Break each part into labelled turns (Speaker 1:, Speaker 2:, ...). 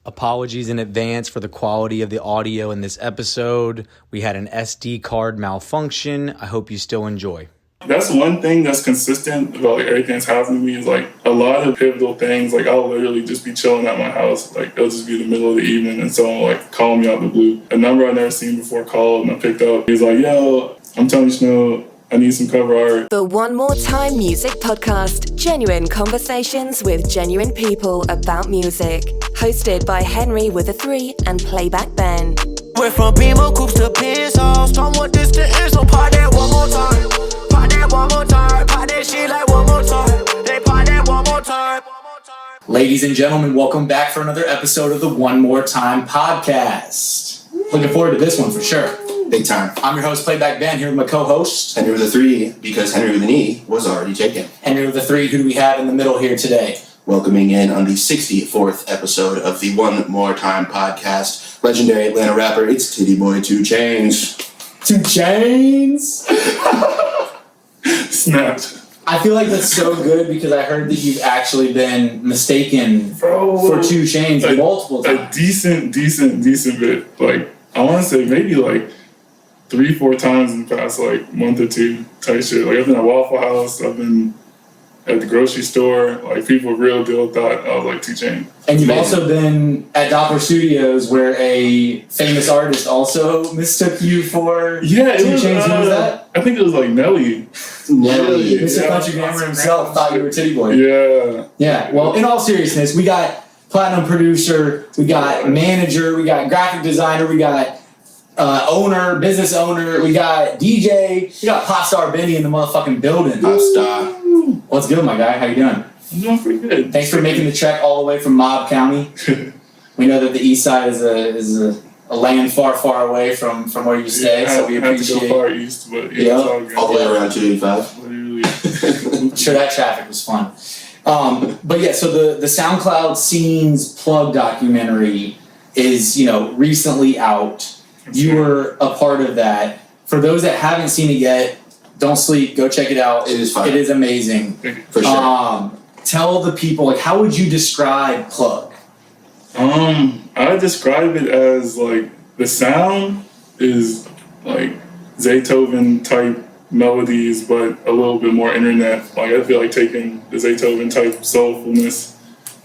Speaker 1: Apologies in advance for the quality of the audio in this episode. We had an SD card malfunction. I hope you still enjoy.
Speaker 2: That's one thing that's consistent about like everything that's happened to me is like a lot of pivotal things. Like I'll literally just be chilling at my house. Like it'll just be the middle of the evening and someone like call me out of the blue. A number I've never seen before called and I picked up. He's like, "Yo, I'm Tony Snow. I need some cover art."
Speaker 3: The One More Time Music Podcast. Genuine conversations with genuine people about music. Hosted by Henry with a 3 and Playback Ben.
Speaker 4: Went from Beamer Coops to Pencils. Somewhat distant, so pop that one more time. Pop that one more time. Pop that shit like one more time. They pop that one more time.
Speaker 1: Ladies and gentlemen, welcome back for another episode of the One More Time Podcast. Looking forward to this one for sure.
Speaker 5: Big time.
Speaker 1: I'm your host, Playback Ben, here with my co-host.
Speaker 5: Henry with a 3, because Henry with an E was already taken.
Speaker 1: Henry with a 3, who do we have in the middle here today?
Speaker 5: Welcoming in on the 64th episode of the One More Time Podcast, legendary Atlanta rapper, it's Titty Boy 2 Chainz.
Speaker 1: 2 Chainz?
Speaker 2: Snapped.
Speaker 1: I feel like that's so good because I heard that you've actually been mistaken for 2 Chainz multiple times.
Speaker 2: A decent bit. Like, I want to say maybe like 3-4 times in the past like month or two type shit. Like I've been at Waffle House, I've been at the grocery store. Like people real deal thought I was like 2 Chainz.
Speaker 1: And you've also been at Doppler Studios where a famous artist also mistook you for 2 Chainz. Who was that?
Speaker 2: I think it was like Nelly.
Speaker 1: Mr. Country Grammar himself thought you were Titty Boy.
Speaker 2: Yeah.
Speaker 1: Well, in all seriousness, we got platinum producer, we got manager, we got graphic designer, we got owner, business owner, we got DJ, we got pop star Benny in the motherfucking building.
Speaker 5: Pop star.
Speaker 1: What's good, my guy? How you doing?
Speaker 2: I'm doing pretty good.
Speaker 1: Thanks for making the trek all the way from Mobb County. We know that the east side is a land far, far away from where you stay, so we appreciate
Speaker 2: it. I had to go far east, but it's all good.
Speaker 5: All the way around 285.
Speaker 2: Literally.
Speaker 1: Sure, that traffic was fun. But yeah, so the SoundCloud Scenes Plug documentary is, recently out. You were a part of that. For those that haven't seen it yet, don't sleep. Go check it out.
Speaker 5: It is fun.
Speaker 1: It is amazing.
Speaker 5: For sure.
Speaker 1: Tell the people, how would you describe Plug?
Speaker 2: I describe it as like the sound is like Zaytoven type melodies, but a little bit more internet. Like I feel like taking the Zaytoven type soulfulness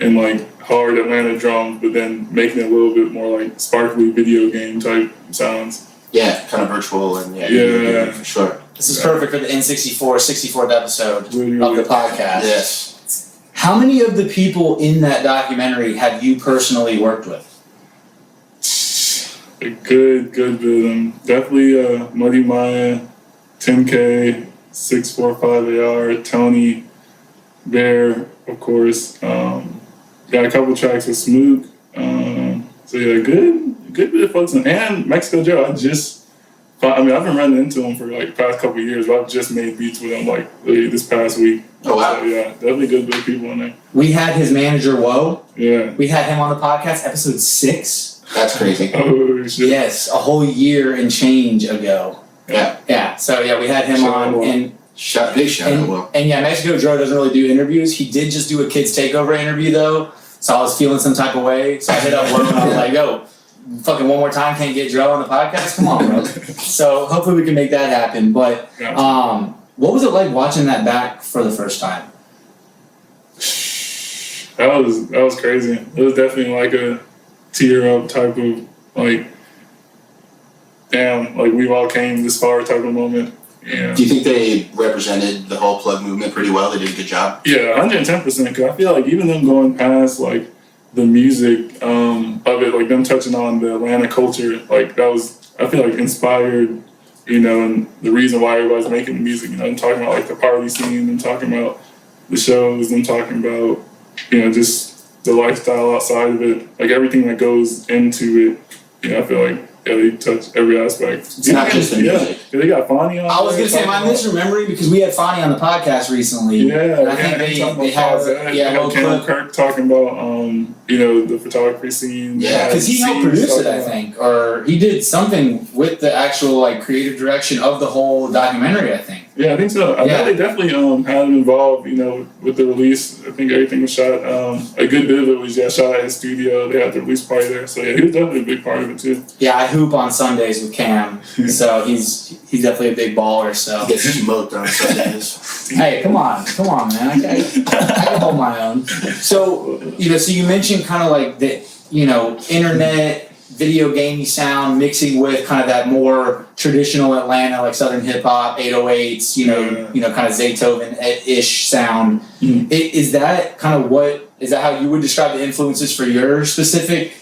Speaker 2: and like hard Atlanta drums, but then making it a little bit more like sparkly video game type sounds.
Speaker 5: Yeah, kind of virtual and
Speaker 2: yeah,
Speaker 5: for sure.
Speaker 1: This is perfect for the N64 64th episode of the podcast.
Speaker 5: Yes.
Speaker 1: How many of the people in that documentary have you personally worked with?
Speaker 2: A good bit of them. Definitely Muddy Maya, 10K, 645AR, Tony, Bear, of course. Got a couple tracks with Smook. So yeah, good bit of folks. And Mexico Joe, I've been running into him for like the past couple of years, but I've just made beats with him like this past week.
Speaker 5: Oh wow.
Speaker 2: So yeah, definitely good bit of people in there.
Speaker 1: We had his manager, Woe.
Speaker 2: Yeah.
Speaker 1: We had him on the podcast, episode 6.
Speaker 5: That's crazy.
Speaker 2: Oh shit.
Speaker 1: Yes, a whole year and change ago.
Speaker 5: Yeah.
Speaker 1: Yeah, so yeah, we had him on.
Speaker 5: Big shout out, Will.
Speaker 1: And yeah, Mexico Joe doesn't really do interviews. He did just do a Kids Takeover interview though, so I was feeling some type of way. So I hit up Woe and I was like, yo, fucking one more time, can't get Joe on the podcast? Come on, bro. So hopefully we can make that happen. But what was it like watching that back for the first time?
Speaker 2: That was crazy. It was definitely like a tear up type of like, damn, like we've all came this far type of moment. Yeah.
Speaker 5: Do you think they represented the whole Plug movement pretty well? They did a good job?
Speaker 2: Yeah, 110%. Because I feel like even them going past like the music of it, like them touching on the Atlanta culture, like that was, I feel like inspired, and the reason why everybody's making the music, them talking about like the party scene, them talking about the shows, them talking about, just the lifestyle outside of it, like everything that goes into it, I feel like, yeah, they touch every aspect.
Speaker 5: It's not just the music.
Speaker 2: Yeah, they got Fonny on.
Speaker 1: I was going to say, am I misremembering? Because we had Fonny on the podcast recently.
Speaker 2: Yeah.
Speaker 1: And I think they have,
Speaker 2: Cameron Kirk talking about, the photography scene.
Speaker 5: Yeah.
Speaker 1: Because he helped produce it, I think. Or he did something with the actual, creative direction of the whole documentary, I think.
Speaker 2: Yeah, I think so. I know they definitely had him involved, you know, with the release. I think everything was shot. A good bit of it was shot at his studio. They had the release party there, so yeah, he was definitely a big part of it too.
Speaker 1: Yeah, I hoop on Sundays with Cam, so he's definitely a big baller. So
Speaker 5: He gets smoked on Sundays.
Speaker 1: hey, come on, man, I can hold my own. So so you mentioned kind of like the internet video gamey sound mixing with kind of that more traditional Atlanta, like Southern hip hop, 808s, kind of Zaytoven-ish sound.
Speaker 2: Mm-hmm.
Speaker 1: Is that kind of how you would describe the influences for your specific,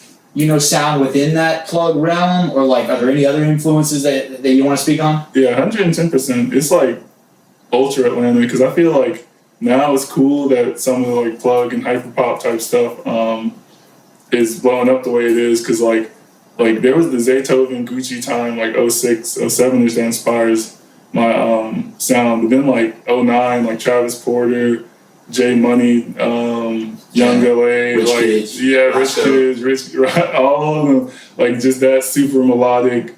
Speaker 1: sound within that plug realm? Or like, are there any other influences that you want to speak on?
Speaker 2: Yeah, 110%. It's like ultra Atlanta because I feel like now it's cool that some of the like plug and hyper pop type stuff is blowing up the way it is because like there was the Zaytoven Gucci time, like 06, 07-ish that inspires my sound. But then like 09, like Travis Porter, J Money, Young LA,
Speaker 5: Rich
Speaker 2: like
Speaker 5: Kids,
Speaker 2: Rich Kids, all of them, like just that super melodic,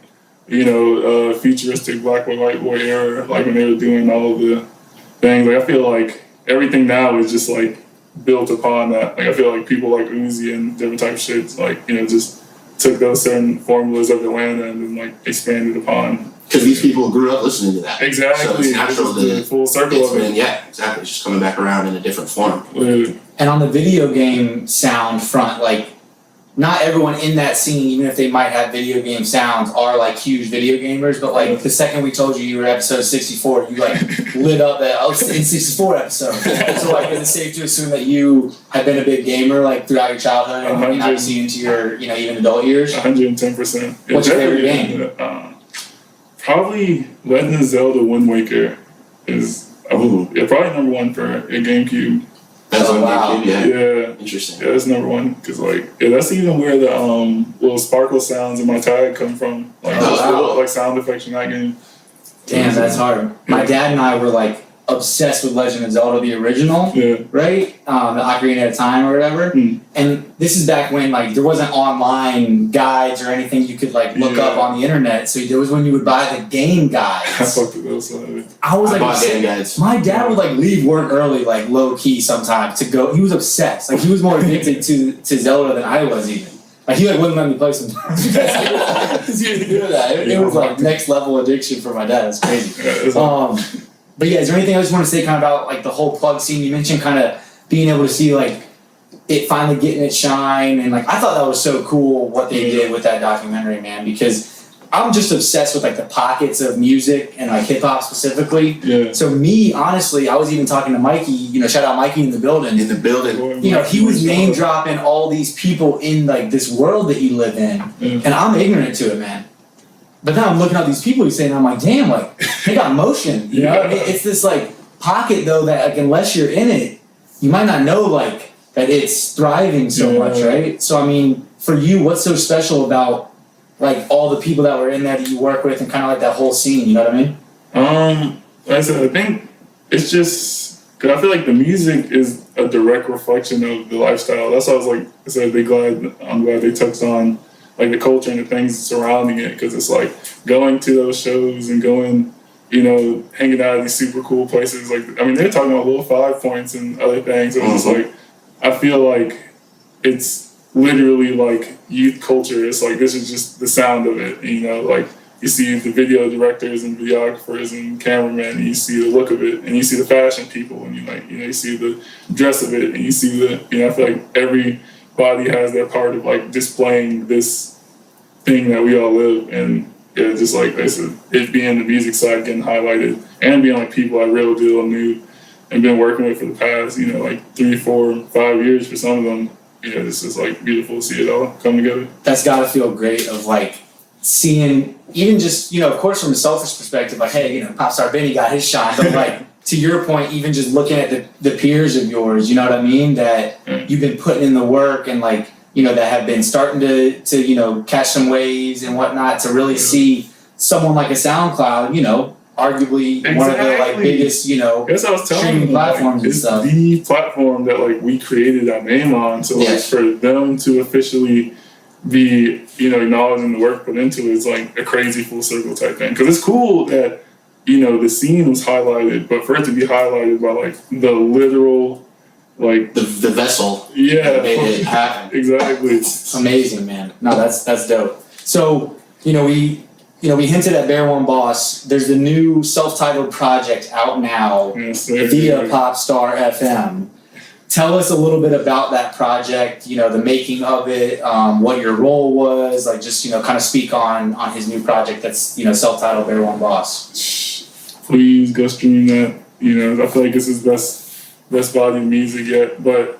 Speaker 2: futuristic black boy, white boy era, like when they were doing all of the things. Like I feel like everything now is just like built upon that. Like I feel like people like Uzi and different type of shit, like just took those certain formulas of Atlanta and then like expanded upon.
Speaker 5: Because these people grew up listening to that.
Speaker 2: Exactly.
Speaker 5: So it's natural
Speaker 2: the full circle of it.
Speaker 5: Yeah, exactly. It's just coming back around in a different form.
Speaker 1: And on the video game sound front, like, not everyone in that scene, even if they might have video game sounds, are like huge video gamers. But like the second we told you were episode 64, you like lit up that N64 episode. So like, is it safe to assume that you have been a big gamer like throughout your childhood and obviously into your even adult years?
Speaker 2: 110%.
Speaker 1: What's your favorite game?
Speaker 2: Probably Legend of Zelda Wind Waker is probably number one for a GameCube.
Speaker 5: That's on
Speaker 1: wow.
Speaker 5: GameCube,
Speaker 2: Yeah.
Speaker 5: Interesting.
Speaker 2: Yeah, that's number one because that's even where the little sparkle sounds in my tag come from. Like like sound effects in that game.
Speaker 1: Damn, that's hard. My dad and I were like obsessed with Legend of Zelda, the original, right? The Ocarina of Time or whatever. And this is back when like there wasn't online guides or anything you could like look up on the internet. So there was when you would buy the game guides.
Speaker 2: I fucked with those.
Speaker 1: I was like,
Speaker 5: bought game guides.
Speaker 1: My dad would like leave work early, like low key sometimes to go. He was obsessed. Like he was more addicted to Zelda than I was even. Like he like wouldn't let me play sometimes because he didn't do that. It was like next level addiction for my dad. It's crazy. But yeah, is there anything else you want to say kind of about like the whole plug scene? You mentioned kind of being able to see like it finally getting its shine, and like I thought that was so cool what they did with that documentary, man, because I'm just obsessed with like the pockets of music and like hip hop specifically.
Speaker 2: Yeah.
Speaker 1: So me, honestly, I was even talking to Mikey, shout out Mikey in the building.
Speaker 5: In the building.
Speaker 1: He was name dropping all these people in like this world that you live in. And I'm ignorant to it, man. But now I'm looking at these people he's saying, I'm like, damn, like they got motion. It's this like pocket though that like unless you're in it, you might not know like that it's thriving so much, right? So I mean, for you, what's so special about like all the people that were in there that you work with and kind of like that whole scene, you know what I mean?
Speaker 2: Like I said, I think it's just because I feel like the music is a direct reflection of the lifestyle. That's why I was like, I said, I'm glad they touched on like the culture and the things surrounding it, because it's like going to those shows and going, hanging out at these super cool places. Like, I mean, they're talking about Little 5 Points and other things. It's just like, I feel like it's literally like youth culture. It's like, this is just the sound of it, like you see the video directors and videographers and cameramen, and you see the look of it, and you see the fashion people, and you see the dress of it, and you see the, I feel like everybody has their part of like displaying this thing that we all live. And just like I said, it being the music side getting highlighted and being like people I real deal knew and been working with for the past, like 3, 4, 5 years for some of them. This is like beautiful to see it all come together.
Speaker 1: That's gotta feel great of like seeing, even just, of course from a selfish perspective, like, hey, Popstar Benny got his shine, but like to your point, even just looking at the peers of yours, you know what I mean, that you've been putting in the work and like, that have been starting to catch some waves and whatnot, to really see someone like a SoundCloud, arguably one of the like biggest,
Speaker 2: That's what I was telling
Speaker 1: streaming
Speaker 2: them,
Speaker 1: platforms and
Speaker 2: it's
Speaker 1: stuff.
Speaker 2: the platform that like we created our name on. So like for them to officially be, acknowledging the work put into it is like a crazy full circle type thing. Because it's cool that the scene was highlighted, but for it to be highlighted by like the literal, like
Speaker 5: the vessel
Speaker 2: yeah,
Speaker 5: that made it happen.
Speaker 2: exactly.
Speaker 1: Amazing, man. No, that's dope. So, we hinted at Bear One Boss. There's the new self-titled project out now
Speaker 2: Yes, sir.
Speaker 1: via Popstar FM. Tell us a little bit about that project, the making of it, what your role was, like just, kind of speak on his new project that's, self-titled Bear One Boss.
Speaker 2: Please go stream that. I feel like this is best volume music yet. But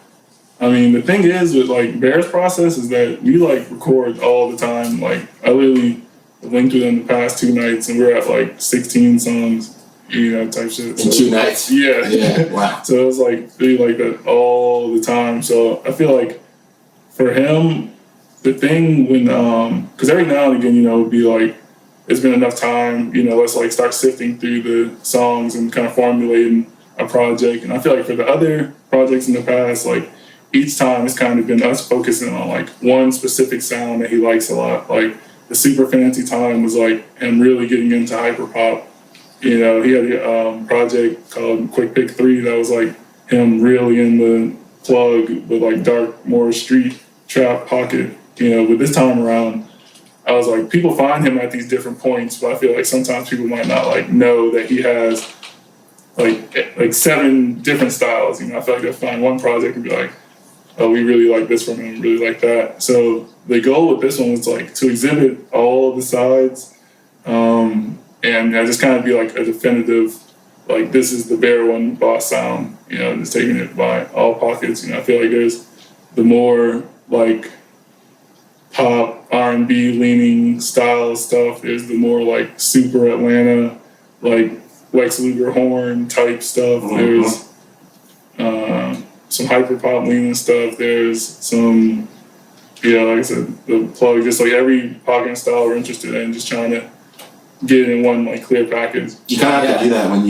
Speaker 2: I mean, the thing is with like Bear's process is that we like record all the time. Like I literally linked with him the past 2 nights and we're at like 16 songs, type shit.
Speaker 5: In 2 nights?
Speaker 2: Yeah.
Speaker 5: Yeah, wow.
Speaker 2: So it was like really like that all the time. So I feel like for him, the thing when because every now and again, it'd be like it's been enough time, let's like start sifting through the songs and kind of formulating a project. And I feel like for the other projects in the past, like each time it's kind of been us focusing on like one specific sound that he likes a lot. Like the Super Fancy time was like him really getting into hyperpop. He had a project called Quick Pick 3 that was like him really in the plug with like dark, more street trap pocket. But this time around, I was like, people find him at these different points, but I feel like sometimes people might not like know that he has like 7 different styles. I feel like they'll find one project and be like, oh, we really like this from him, really like that. So the goal with this one was like to exhibit all of the sides. And just kind of be like a definitive, like this is the Bear One Boss sound, just taking it by all pockets. I feel like there's the more like pop, R&B leaning style stuff. There's the more like super Atlanta, like Lex Luger horn type stuff. There's some hyper pop leaning stuff. There's some, like I said, the plug, just like every pocket and style we're interested in, just trying to get it in one like clear package.
Speaker 5: You kind of have to do that when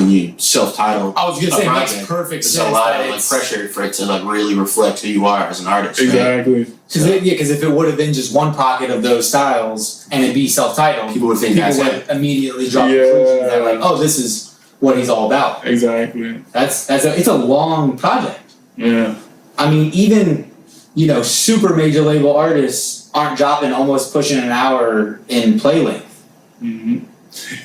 Speaker 5: you self-title.
Speaker 1: I was going to say, it makes
Speaker 5: project.
Speaker 1: perfect
Speaker 5: There's
Speaker 1: sense.
Speaker 5: a lot
Speaker 1: that
Speaker 5: of like
Speaker 1: it's-
Speaker 5: pressure for it to like really reflect who you are as an artist. Right?
Speaker 2: Exactly.
Speaker 1: Because if it would have been just one pocket of those styles and it'd be self-titled,
Speaker 5: People would think that's
Speaker 1: would
Speaker 5: it.
Speaker 1: immediately draw
Speaker 2: Yeah.
Speaker 1: conclusions that like, oh, this is what he's all about.
Speaker 2: Exactly.
Speaker 1: It's a long project.
Speaker 2: Yeah.
Speaker 1: I mean, even super major label artists aren't dropping almost pushing an hour in play length.
Speaker 2: Mm-hmm.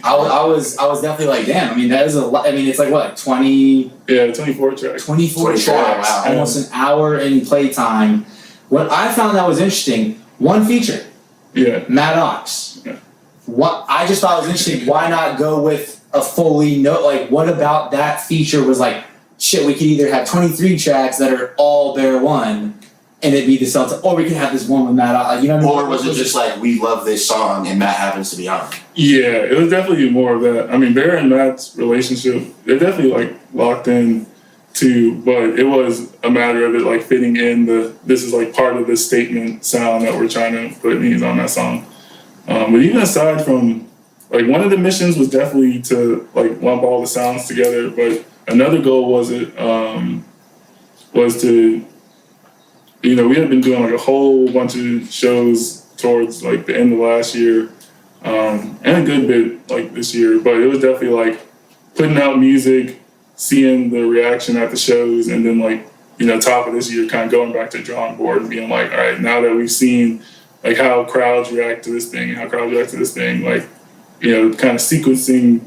Speaker 1: I was definitely like, damn. I mean, that is a lot. I mean, it's like what 20.
Speaker 2: Yeah, 24 tracks.
Speaker 1: 24
Speaker 5: 24,
Speaker 1: tracks,
Speaker 5: wow.
Speaker 1: almost an hour in playtime. What I found that was interesting, one feature,
Speaker 2: Yeah.
Speaker 1: Matt Ox.
Speaker 2: Yeah.
Speaker 1: What I just thought was interesting, why not go with a fully note? Like, what about that feature was like, shit, we could either have 23 tracks that are all Bear One, and it'd be the Celtic, or we could have this one with Matt Ox. What I mean?
Speaker 5: Or was it just like, we love this song and Matt happens to be on it?
Speaker 2: Yeah, it was definitely more of that. I mean, Bear and Matt's relationship, they're definitely like locked in too, but it was a matter of it like fitting in this is like part of the statement sound that we're trying to put, and he's on that song. But even aside from, like one of the missions was definitely to like lump all the sounds together, but another goal was to, we had been doing like a whole bunch of shows towards like the end of last year, and a good bit like this year, but it was definitely like putting out music, seeing the reaction at the shows, and then like, top of this year kind of going back to the drawing board and being like, all right, now that we've seen like how crowds react to this thing, like, kind of sequencing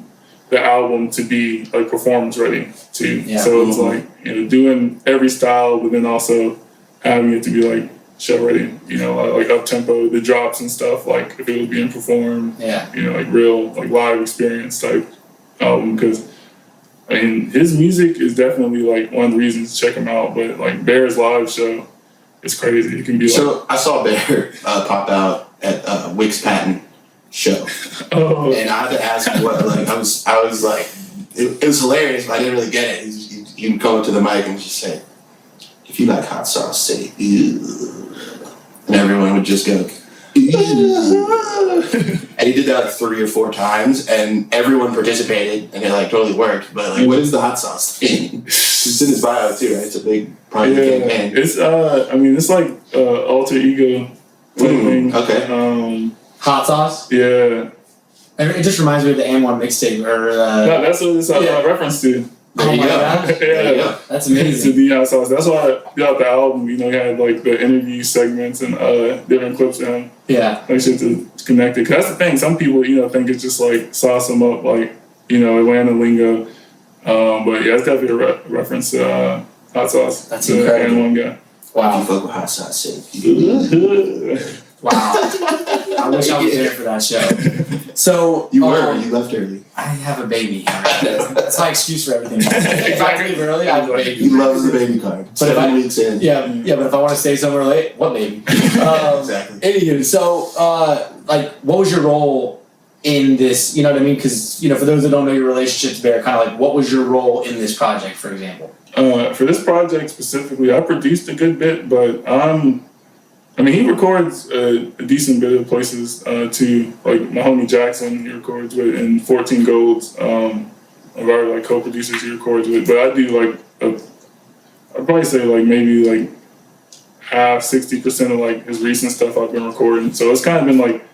Speaker 2: the album to be like performance ready too.
Speaker 1: Yeah.
Speaker 2: So it's like, doing every style, but then also having it to be like show ready, like up tempo, the drops and stuff, like if it was being performed,
Speaker 1: Yeah.
Speaker 2: like real, like live experience type album. Because I mean, his music is definitely like one of the reasons to check him out, but like Bear's live show is crazy. It can be like,
Speaker 5: So I saw Bear pop out at Wix Patton show,
Speaker 2: oh,
Speaker 5: and I had to ask what like I was like, it was hilarious, but I didn't really get it. He would come up to the mic and just say, "If you like hot sauce, say ew," and everyone would just go, ew. And he did that like 3 or 4 times, and everyone participated, and it like totally worked. But like, what is the hot sauce thing? It's in his bio too, right? It's a big part of the campaign.
Speaker 2: it's I mean, it's like alter ego type thing.
Speaker 5: Okay.
Speaker 1: Hot sauce.
Speaker 2: Yeah.
Speaker 1: And it just reminds me of the M1 mixtape or
Speaker 2: No, that's what it's a reference to.
Speaker 1: oh my gosh.
Speaker 5: There you go.
Speaker 1: That's
Speaker 2: It's
Speaker 1: amazing.
Speaker 2: the Hot Sauce. That's why throughout the album, you know, he had like the interview segments and different clips of him.
Speaker 1: Yeah.
Speaker 2: Like shit to connect it. 'Cause that's the thing. Some people, you know, think it's just like sauce them up, like, you know, Atlanta lingo. But yeah, it's definitely a reference to Hot Sauce.
Speaker 1: That's
Speaker 2: the
Speaker 1: incredible.
Speaker 2: And one guy.
Speaker 5: If you
Speaker 1: Wow.
Speaker 5: fuck with Hot Sauce City.
Speaker 1: Wow. I wish I was there for that show. So
Speaker 5: You were. You left early.
Speaker 1: I have a baby. That's my excuse for everything. If I leave early, I have a baby.
Speaker 5: He loves the baby card.
Speaker 1: But if
Speaker 5: 7
Speaker 1: I-
Speaker 5: weeks in.
Speaker 1: Yeah, but if I want to stay somewhere late, what baby?
Speaker 5: Exactly.
Speaker 1: Anywho, so like, what was your role in this? You know what I mean? Because you know, for those that don't know your relationship to Bear, kind of like, what was your role in this project, for example?
Speaker 2: For this project specifically, I produced a good bit, but I mean, he records a decent bit of places too. Like my homie Jackson, he records with, and 14 Golds, of our like co-producers he records with. But I do like I'd probably say like maybe like half, 60% of like his recent stuff I've been recording. So it's kind of been like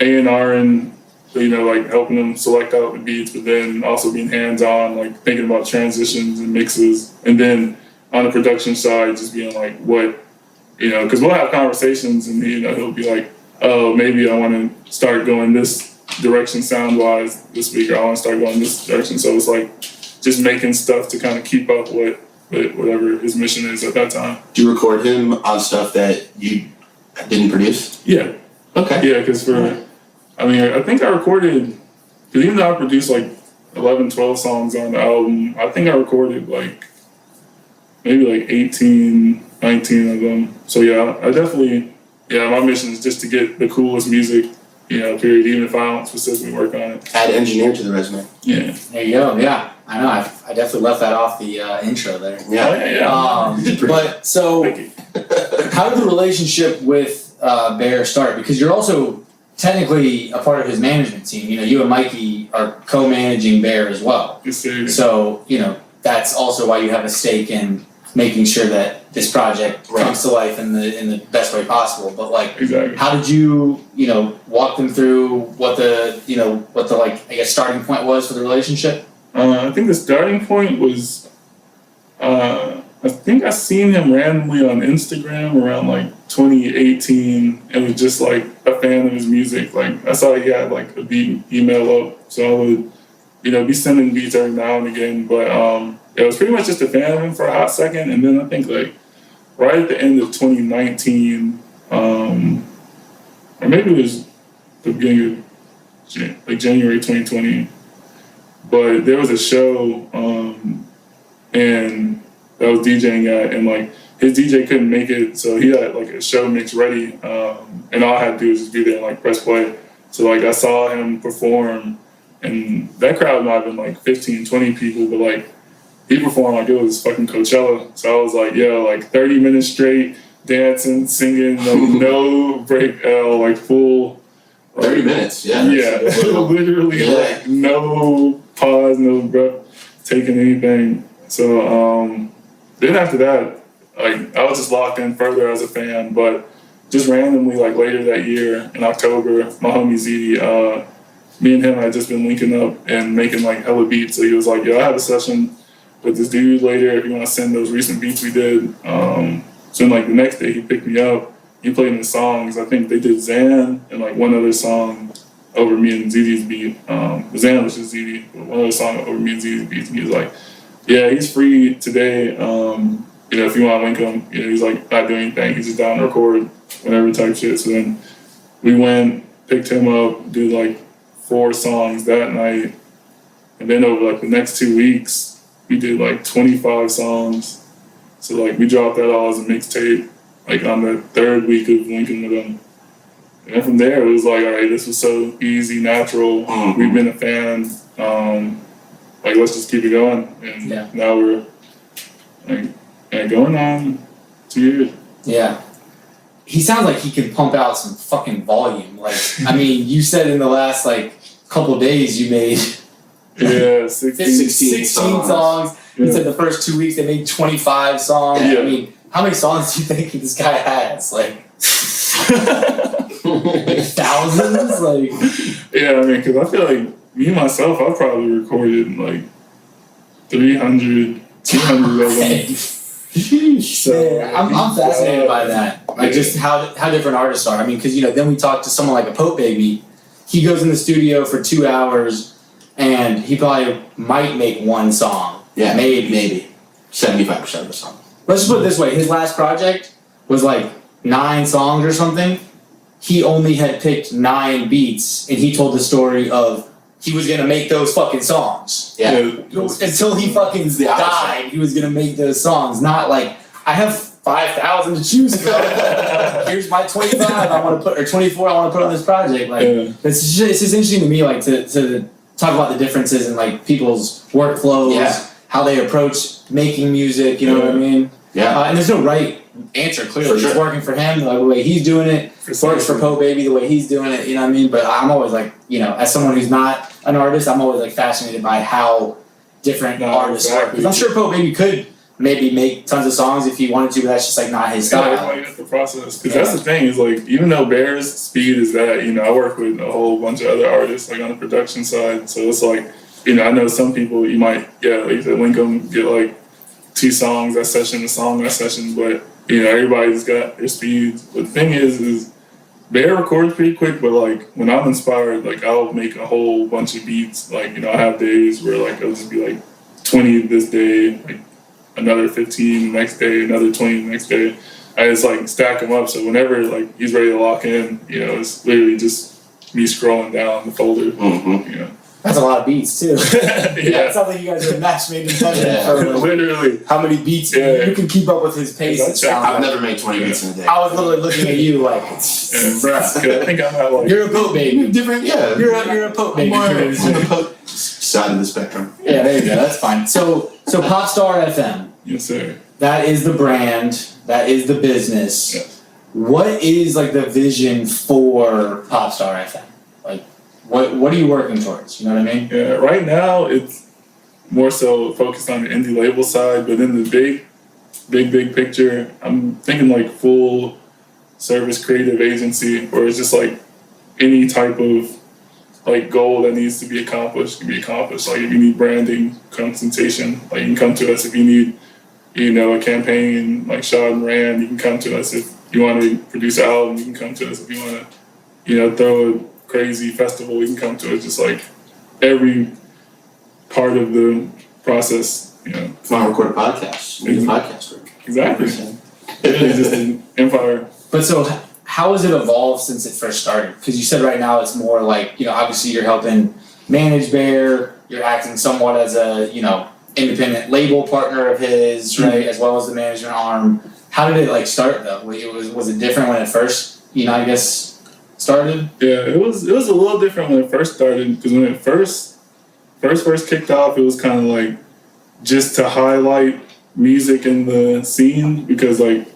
Speaker 2: A&R and, you know, like helping him select out the beats, but then also being hands-on, like thinking about transitions and mixes, and then on the production side, just being like, what, you know, because we'll have conversations and, you know, he'll be like, oh, maybe I want to start going this direction sound-wise this week, or I want to start going this direction. So it's like just making stuff to kind of keep up with whatever his mission is at that time.
Speaker 5: Do you record him on stuff that you didn't produce?
Speaker 2: Yeah.
Speaker 5: Okay.
Speaker 2: Yeah, because I mean, I think I recorded, because even though I produced like 11, 12 songs on the album, I think I recorded like maybe like 18, 19 of them. So yeah, I definitely, yeah, my mission is just to get the coolest music, you know, period, even if I don't specifically work on it.
Speaker 5: Add engineer to the resume.
Speaker 2: Yeah.
Speaker 1: There you go. Yeah, I know. I definitely left that off the intro there.
Speaker 5: Yeah.
Speaker 1: But so,
Speaker 2: Thank you.
Speaker 1: how did the relationship with Bear start? Because you're also technically a part of his management team. You know, you and Mikey are co-managing Bear as well.
Speaker 2: Yes, sir.
Speaker 1: So, you know, that's also why you have a stake in making sure that this project comes to life in the best way possible. But like,
Speaker 2: Exactly.
Speaker 1: how did you, you know, walk them through what the like, I guess, starting point was for the relationship?
Speaker 2: I think the starting point was, I think I seen him randomly on Instagram around like 2018 and was just like a fan of his music. Like I saw he had like a beat email up, so I would, you know, be sending beats every now and again. But I was pretty much just a fan of him for a hot second, and then I think like right at the end of 2019, or maybe it was the beginning of January 2020. But there was a show, and that I was DJing at, and like his DJ couldn't make it, so he had like a show mix ready, and all I had to do was just be there and like press play. So like I saw him perform, and that crowd might have been like 15, 20 people, but like he performed like it was fucking Coachella. So I was like, yo, like 30 minutes straight, dancing, singing, like no break, like full.
Speaker 5: 30 minutes, yeah.
Speaker 2: Yeah, literally like no pause, no breath, taking anything. So then after that, like I was just locked in further as a fan. But just randomly, like later that year in October, my homie Z, me and him had just been linking up and making like hella beats. So he was like, yo, I have a session with this dude later if you want to send those recent beats we did. So then like the next day he picked me up. He played the songs. I think they did Zan and like one other song over me and ZZ's beat. Zan was just ZZ, but one other song over me and ZZ's beat. And he was like, yeah, he's free today. You know, if you want to link him, you know, he's like not doing anything. He's just down to record whatever type shit. So then we went, picked him up, did like 4 songs that night. And then over like the next 2 weeks, we did like 25 songs. So like we dropped that all as a mixtape, like on the 3rd week of linking with him. And from there, it was like, all right, this was so easy, natural. We've been a fan. Like, let's just keep it going. And now we're like going on 2 years.
Speaker 1: Yeah. He sounds like he can pump out some fucking volume. Like, I mean, you said in the last like couple of days you made 16 songs.
Speaker 2: Yeah.
Speaker 1: He said the first 2 weeks they made 25 songs.
Speaker 2: Yeah.
Speaker 1: I mean, how many songs do you think this guy has? Like, thousands? Like,
Speaker 2: yeah, Yeah, I mean, because I feel like me myself, I probably recorded like 300, 200 of them. So,
Speaker 1: Yeah, I'm fascinated by that. Like just how different artists are. I mean, because then we talk to someone like a Pope Baby. He goes in the studio for 2 hours, and he probably might make one song.
Speaker 5: Yeah,
Speaker 1: maybe
Speaker 5: 75% of the song.
Speaker 1: Let's just put it this way: his last project was like 9 songs or something. He only had picked 9 beats, and he told the story of he was gonna make those fucking songs.
Speaker 5: Yeah.
Speaker 1: Until he fucking
Speaker 5: the opposite.
Speaker 1: died, he was gonna make those songs. Not like I have 5,000 to choose from. Here's my 25 I want to put, or 24 I want to put on this project. Like it's just interesting to me, like to talk about the differences in like people's workflows, how they approach making music. You know what I mean?
Speaker 5: Yeah.
Speaker 1: And there's no right answer. Clearly,
Speaker 5: For sure.
Speaker 1: it's working for him like, the way he's doing it. Works for Pope Baby the way he's doing it. You know what I mean? But I'm always like, as someone who's not an artist, I'm always like fascinated by how different artists work. Because I'm sure Pope Baby could maybe make tons of songs if he wanted to, but that's just like not his style.
Speaker 2: Yeah, like that's the process. Because that's the thing is like, even though Bear's speed is that, I work with a whole bunch of other artists like on the production side. So it's like, I know some people you might, like you said, link them, get like 2 songs that session, a song that session, but everybody's got their speeds. But the thing is Bear records pretty quick, but like when I'm inspired, like I'll make a whole bunch of beats. Like, I have days where like it'll just be like 20 this day, like another 15 the next day, another 20 the next day. I just like stack them up. So whenever like he's ready to lock in, it's literally just me scrolling down the folder.
Speaker 5: Mm-hmm.
Speaker 1: That's a lot of beats too.
Speaker 2: Yeah.
Speaker 1: It sounds like you guys are a match made in heaven for like,
Speaker 2: Literally.
Speaker 1: how many beats you can keep up with his pace. It sounds
Speaker 5: I've
Speaker 1: like.
Speaker 5: never made 20 beats in a day.
Speaker 1: I was literally looking at you like,
Speaker 2: Bruh. I think I'm at like
Speaker 1: you're a Pope Baby.
Speaker 5: Different, yeah.
Speaker 1: You're a Pope Baby.
Speaker 5: More on the Pope side of the spectrum.
Speaker 1: Yeah, there you go. That's fine. So Popstar FM.
Speaker 2: yes, sir.
Speaker 1: That is the brand. That is the business.
Speaker 2: Yeah.
Speaker 1: What is like the vision for Popstar FM? Like, what are you working towards? You know what I mean?
Speaker 2: Yeah, right now it's more so focused on the indie label side, but in the big picture, I'm thinking like full service creative agency where it's just like any type of like goal that needs to be accomplished can be accomplished. Like if you need branding, consultation, like you can come to us. If you need, a campaign like Shad and Rand, you can come to us. If you want to produce an album, you can come to us. If you want to, throw a crazy festival, you can come to us. Just like every part of the process,
Speaker 5: If you want to record a podcast, you need a podcast group.
Speaker 2: Exactly. It's just an empire.
Speaker 1: But so, how has it evolved since it first started? Because you said right now it's more like, obviously you're helping manage Bear, you're acting somewhat as a, independent label partner of his, right, as well as the management arm. How did it start though? Was it different when it first, I guess, started?
Speaker 2: Yeah, it was a little different when it first started because when it first kicked off, it was kind of like just to highlight music in the scene because within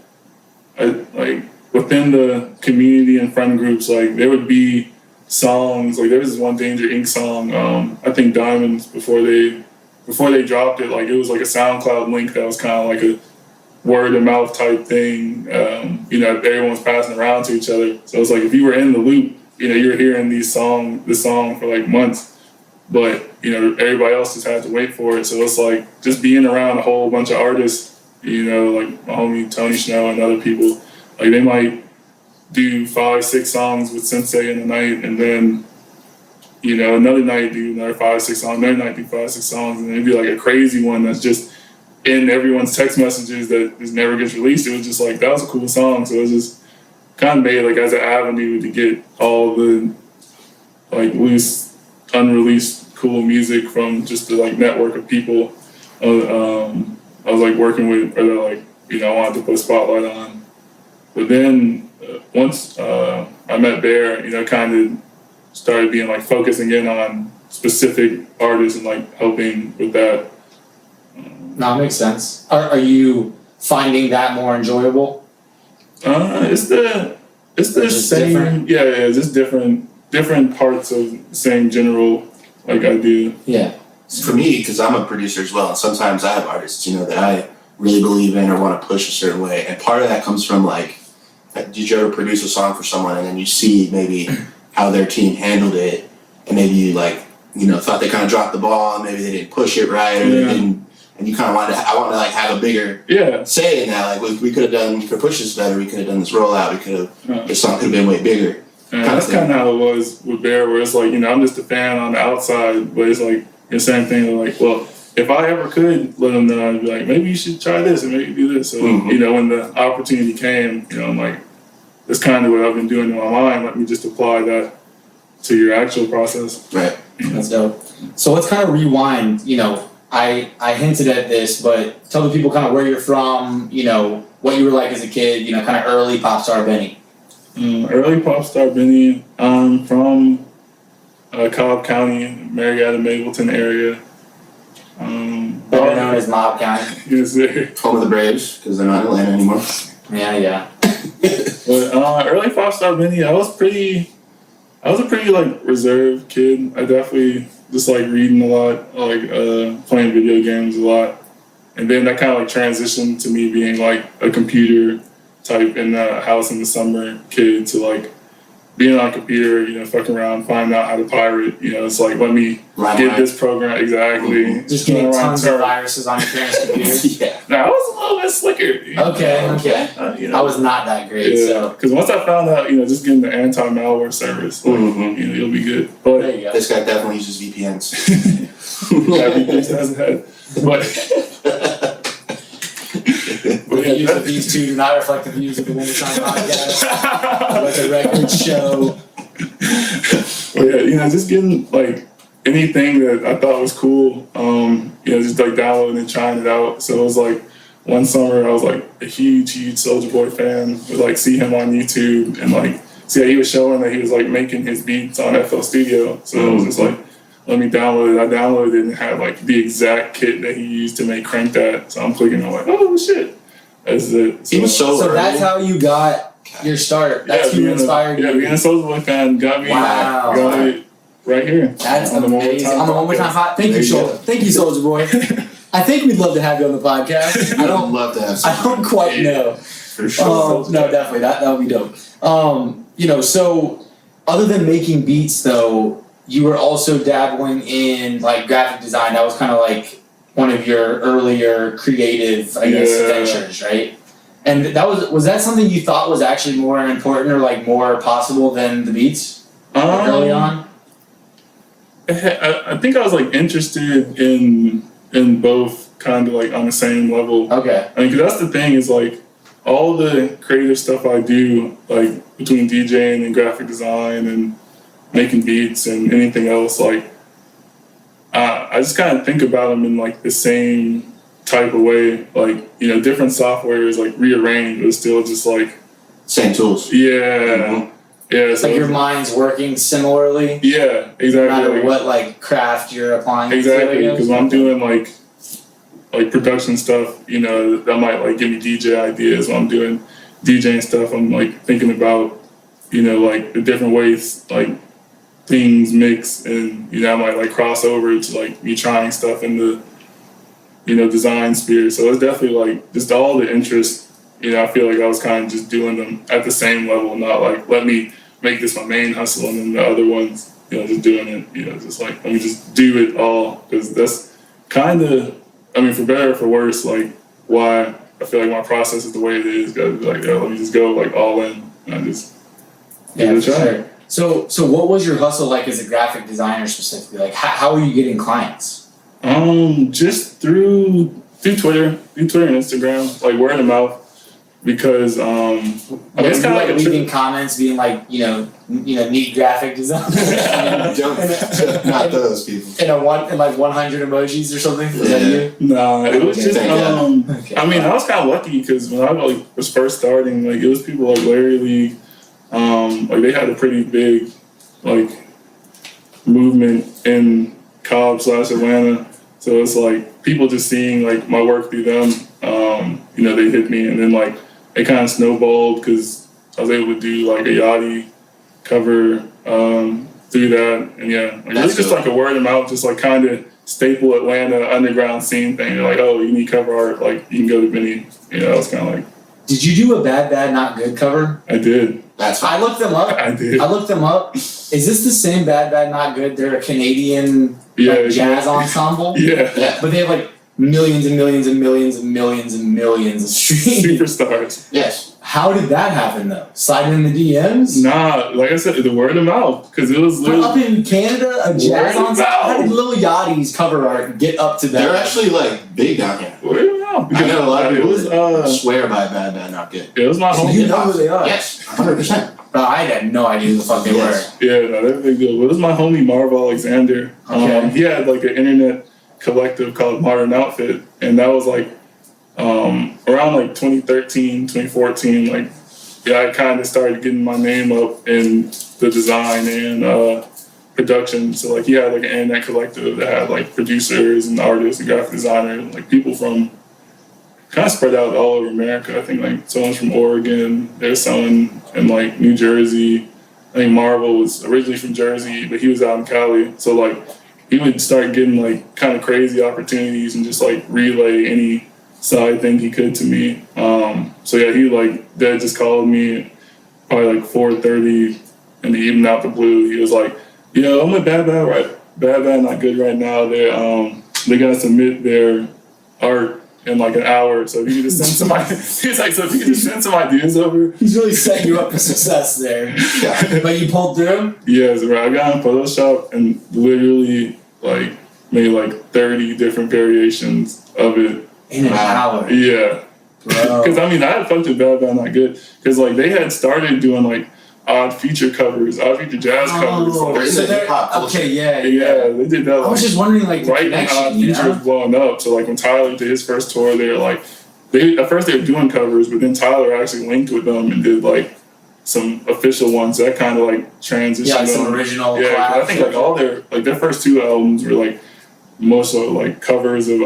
Speaker 2: the community and friend groups, there would be songs, there was this one Danger Inc. song, I think Diamonds before they dropped it, it was like a SoundCloud link that was kind of like a word of mouth type thing, everyone's passing around to each other. So it's like if you were in the loop, you're hearing this song for months, but everybody else just had to wait for it. So it's like just being around a whole bunch of artists, like my homie Tony Snow and other people, they might do 5-6 songs with Sensei in the night, and then another night do another 5-6 songs, another night do 5-6 songs, and it'd be a crazy one that's just in everyone's text messages that just never gets released. It was just that was a cool song. So it was just kind of made as an avenue to get all the loose, unreleased cool music from just the network of people I was working with, or I wanted to put a spotlight on. But then once I met Bear, kind of started being focusing in on specific artists and helping with that.
Speaker 1: No, it makes sense. Are you finding that more enjoyable?
Speaker 2: It's the
Speaker 1: Just
Speaker 2: same.
Speaker 1: different?
Speaker 2: Yeah, it's just different parts of the same general idea.
Speaker 1: Yeah.
Speaker 5: For me, because I'm a producer as well, and sometimes I have artists, that I really believe in or want to push a certain way, and part of that comes from did you ever produce a song for someone and then you see maybe how their team handled it, and maybe you like, thought they kind of dropped the ball, and maybe they didn't push it right, or they didn't, and you kind of I wanted to like have a bigger say in that. Like we could have pushed this better. We could have done this rollout. We could have, the song could have been way bigger.
Speaker 2: And that's kind of how it was with Bear, where it's like, I'm just a fan on the outside, but it's like the same thing. Like, well, if I ever could let them know, I'd be like, maybe you should try this and maybe do this. So, when the opportunity came, I'm like, that's kind of what I've been doing in my mind. Let me just apply that to your actual process.
Speaker 5: Right.
Speaker 1: That's dope. So let's kind of rewind. I hinted at this, but tell the people kind of where you're from, what you were like as a kid, kind of early pop star Benny.
Speaker 2: Early pop star Benny. I'm from Cobb County, Marietta, Mableton area.
Speaker 1: Better known as Mob County.
Speaker 2: Yes, sir.
Speaker 5: Home of the Braves, because they're not in Atlanta anymore.
Speaker 1: Yeah.
Speaker 2: But early pop star Benny, I was a pretty like reserved kid. I definitely just like reading a lot, like playing video games a lot, and then that kind of like transitioned to me being like a computer type in the house in the summer kid to like being on a computer, fucking around, finding out how to pirate. It's like, let me get this program exactly.
Speaker 1: Just getting tons of viruses on your parents' computers.
Speaker 5: Yeah.
Speaker 2: Now I was a little bit slicker.
Speaker 1: Okay. I was not that great. So
Speaker 2: because once I found out, just getting the anti-malware service, like, you'll be good. But
Speaker 1: there you go.
Speaker 5: This guy definitely uses VPNs.
Speaker 2: VPNs hasn't had,
Speaker 1: We're going to use that these two do not reflect the views of the Wintertime Podcast. Like a record show.
Speaker 2: But yeah, just getting like anything that I thought was cool, just like downloading and trying it out. So it was like one summer I was like a huge Soulja Boy fan. Would like see him on YouTube and like see how he was showing that he was like making his beats on FL Studio. So it was just like, let me download it. I downloaded it and had like the exact kit that he used to make Crank That. So I'm clicking on like, oh shit. That's it.
Speaker 5: He was so
Speaker 1: that's how you got your start. That's who inspired you.
Speaker 2: Yeah, being a Soulja Boy fan got me right here.
Speaker 1: That's amazing. On the One More Time Hot. Thank you, Soulja Boy. I think we'd love to have you on the podcast.
Speaker 5: I don't love to have
Speaker 1: I don't quite know.
Speaker 5: For sure.
Speaker 1: No, definitely. That would be dope. So other than making beats though, you were also dabbling in like graphic design. That was kind of like one of your earlier creative, I guess, ventures, right? And that was that something you thought was actually more important or like more possible than the beats early on?
Speaker 2: I think I was like interested in both kind of like on the same level.
Speaker 1: Okay.
Speaker 2: I mean, 'cause that's the thing is like all the creative stuff I do, like between DJing and graphic design and making beats and anything else, like I just kind of think about them in like the same type of way, like different software is like rearranged, but it's still just like
Speaker 5: same tools.
Speaker 2: Yeah, yeah.
Speaker 1: So like your mind's working similarly.
Speaker 2: Yeah, exactly.
Speaker 1: No matter what like craft you're applying.
Speaker 2: Exactly, because when I'm doing like production stuff, that might like give me DJ ideas. When I'm doing DJing stuff, I'm like thinking about like the different ways like things mix, and I might like cross over to like me trying stuff in the design sphere. So it's definitely like just all the interest. I feel like I was kind of just doing them at the same level, not like let me make this my main hustle and then the other ones just doing it. Just like let me just do it all, because that's kind of, I mean, for better or for worse, like why I feel like my process is the way it is. Cause like let me just go like all in and I just give it a try.
Speaker 1: Sure. So what was your hustle like as a graphic designer specifically? Like how were you getting clients?
Speaker 2: Just through Twitter and Instagram, like word of mouth. Because it's kind of like
Speaker 1: leaving comments being like neat graphic design.
Speaker 5: Not those people.
Speaker 1: In like 100 emojis or something. Was that you?
Speaker 2: Nah, it was just
Speaker 1: Okay.
Speaker 2: I mean, I was kind of lucky because when I like was first starting, like it was people like Larry Lee. Like they had a pretty big like movement in Cobb/Atlanta, so it's like people just seeing like my work through them. They hit me, and then like it kind of snowballed because I was able to do like a Yachty cover through that, and like it's just like a word of mouth, just like kind of staple Atlanta underground scene thing. They're like, oh, you need cover art, like you can go to Benny. I was kind of like.
Speaker 1: Did you do a Bad Bad Not Good cover?
Speaker 2: I did.
Speaker 5: That's
Speaker 1: I looked them up.
Speaker 2: I did.
Speaker 1: I looked them up. Is this the same Bad Bad Not Good? They're a Canadian jazz ensemble.
Speaker 2: Yeah.
Speaker 5: Yeah.
Speaker 1: But they have like millions and millions and millions and millions and millions of streams.
Speaker 2: Superstars.
Speaker 5: Yes.
Speaker 1: How did that happen though? Sliding in the DMs?
Speaker 2: Nah, like I said, the word of mouth, because it was
Speaker 1: But up
Speaker 2: literally.
Speaker 1: in Canada, a jazz
Speaker 2: Word of
Speaker 1: ensemble. How did
Speaker 2: mouth.
Speaker 1: Lil Yachty's cover art get up to that?
Speaker 5: They're actually like big down here.
Speaker 2: Word of mouth.
Speaker 5: I know a lot of
Speaker 2: It
Speaker 5: people
Speaker 2: was
Speaker 5: that swear by Bad Bad Not Good.
Speaker 2: it was my
Speaker 1: So
Speaker 2: homie.
Speaker 1: you know who they are?
Speaker 5: Yes, 100%.
Speaker 1: But I had no idea who the fuck they
Speaker 5: Yes.
Speaker 2: Yeah, no, they're big deal. It was my homie Marv Alexander.
Speaker 1: Okay.
Speaker 2: He had like an internet collective called Modern Outfit, and that was like around like 2013, 2014. Like, yeah, I kind of started getting my name up in the design and production. So like, he had like an internet collective that had like producers and artists and graphic designers, like people from kind of spread out all over America. I think like someone's from Oregon, there's someone in like New Jersey. I think Marvel was originally from Jersey, but he was out in Cali. So like he would start getting like kind of crazy opportunities and just like relay any side thing he could to me. So yeah, he like Dad just called me probably like 4:30 in the evening out the blue. He was like, "Yo, I'm with Bad Bad Not Good right now. They gotta submit their art in like an hour. So if you could just send some he's like, so if you could just send some ideas over."
Speaker 1: He's really setting you up for success there.
Speaker 5: Yeah.
Speaker 1: But you pulled through?
Speaker 2: Yes, right. I got in Photoshop and literally like made like 30 different variations of it.
Speaker 1: In an hour.
Speaker 2: Yeah.
Speaker 1: Bro.
Speaker 2: Because I mean, I had fucked with Bad Bad Not Good because like they had started doing like odd feature covers, odd feature jazz covers.
Speaker 1: Oh,
Speaker 2: Like,
Speaker 5: in
Speaker 1: so
Speaker 5: the
Speaker 1: they're,
Speaker 5: hip-hop culture.
Speaker 1: okay, yeah.
Speaker 2: yeah, they did that.
Speaker 1: I was
Speaker 2: Like,
Speaker 1: just wondering, like, the
Speaker 2: right when odd
Speaker 1: connection, you
Speaker 2: feature was
Speaker 1: know?
Speaker 2: blowing up. So like when Tyler did his first tour, they were like, at first they were doing covers, but then Tyler actually linked with them and did like some official ones. That kind of like transitioned.
Speaker 1: Yeah, like some
Speaker 2: them.
Speaker 1: original
Speaker 2: Yeah, 'cause I think like all their first two albums were like most of like covers of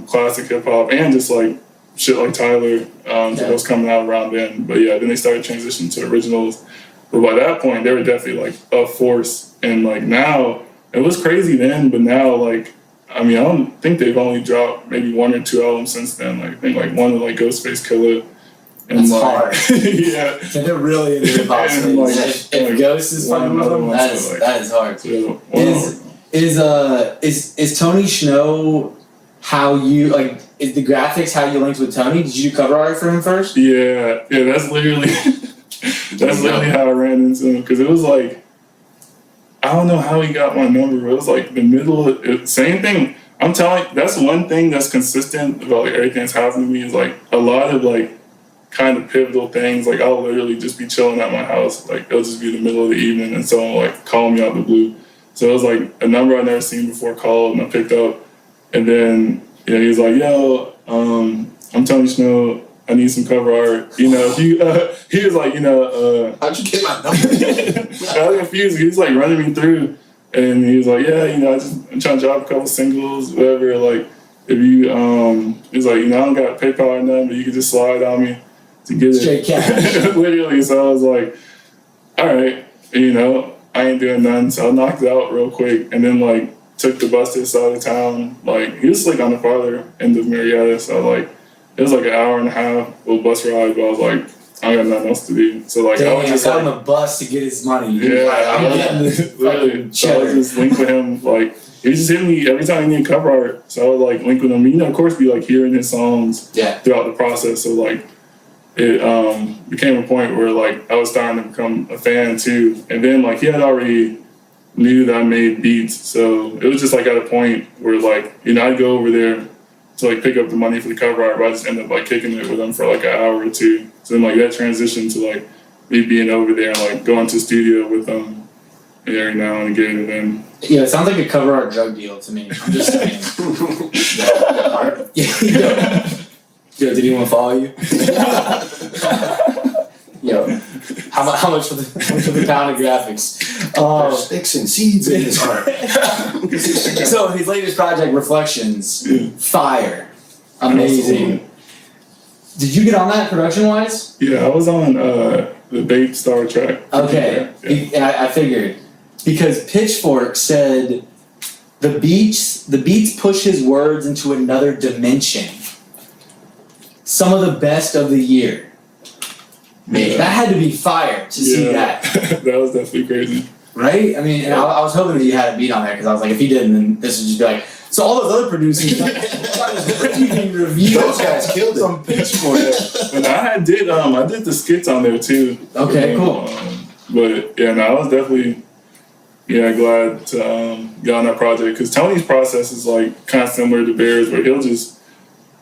Speaker 2: classic hip hop and just like shit like Tyler that was coming out around then. But yeah, then they started transitioning to originals. But by that point, they were definitely like a force. And like now, it was crazy then, but now like I mean, I don't think they've only dropped maybe one or two albums since then. Like I think like one with like Ghostface Killah. And
Speaker 1: That's
Speaker 2: like,
Speaker 1: hard.
Speaker 2: yeah.
Speaker 1: So they're really into hip hop.
Speaker 2: And, like,
Speaker 1: If Ghost is
Speaker 2: one
Speaker 1: fucking with
Speaker 2: another
Speaker 1: them,
Speaker 2: one,
Speaker 1: that
Speaker 2: so,
Speaker 1: is
Speaker 2: like-
Speaker 1: that is hard.
Speaker 2: So,
Speaker 1: Is Tony Snow how you like? Is the graphics how you linked with Tony? Did you do cover art for him first?
Speaker 2: yeah, that's literally how I ran into him because it was like I don't know how he got my number. It was like the middle of it, same thing. I'm telling you, that's one thing that's consistent about like everything that's happened to me is like a lot of like kind of pivotal things. Like I'll literally just be chilling at my house. Like it'll just be the middle of the evening and someone will, like call me out the blue. So it was like a number I'd never seen before called and I picked up. And then he was like, "Yo, I'm Tony Snow. I need some cover art. You know, he was like,
Speaker 5: How'd you get my number?
Speaker 2: I was confused. He was like running me through, and he was like, "Yeah, I'm trying to drop a couple singles, whatever. Like, if you, he was like, I don't got PayPal or nothing, but you can just slide on me to get it."
Speaker 1: Straight cash.
Speaker 2: Literally. So I was like, "All right, I ain't doing nothing." So I knocked it out real quick, and then like took the bus to the side of town. Like he was like on the farther end of Marietta, so like. It was like an hour and a half little bus ride, but I was like, I got nothing else to do. So like I was
Speaker 1: Damn,
Speaker 2: just
Speaker 1: got
Speaker 2: like,
Speaker 1: him a bus to get his money.
Speaker 2: yeah,
Speaker 1: I'm getting the
Speaker 2: literally.
Speaker 1: fucking
Speaker 2: So I was
Speaker 1: cheddar.
Speaker 2: just linked with him. Like he was just hitting me every time he needed cover art. So I would like link with him. Of course, be like hearing his songs
Speaker 5: Yeah.
Speaker 2: throughout the process. So like it became a point where like I was starting to become a fan too. And then like he had already knew that I made beats, so it was just like at a point where like I'd go over there to like pick up the money for the cover art, but I just ended up like kicking it with them for like an hour or two. So then like that transitioned to like me being over there and like going to the studio with them every now and again. And then
Speaker 1: Yeah, it sounds like a cover art drug deal to me. I'm just saying. Yo, did anyone follow you? Yo, how much for the pound of graphics?
Speaker 5: There's sticks and seeds in his heart.
Speaker 1: So his latest project, Reflections, fire, amazing. Did you get on that production wise?
Speaker 2: yeah, I was on the Bape Star track.
Speaker 1: Okay,
Speaker 2: Yeah.
Speaker 1: I figured because Pitchfork said the beats push his words into another dimension. Some of the best of the year.
Speaker 5: Maybe.
Speaker 1: That had to be fire to see that,
Speaker 2: That was definitely crazy.
Speaker 1: right? I mean, and I was hoping that you had a beat on there because I was like, if he didn't, then this would just be like. So all those other producers got this raving review.
Speaker 5: Those guys killed it.
Speaker 1: From Pitchfork.
Speaker 2: And I did the skits on there too.
Speaker 1: Okay, cool.
Speaker 2: But yeah, no, I was definitely glad to get on that project because Tony's process is like kind of similar to Bear's, where he'll just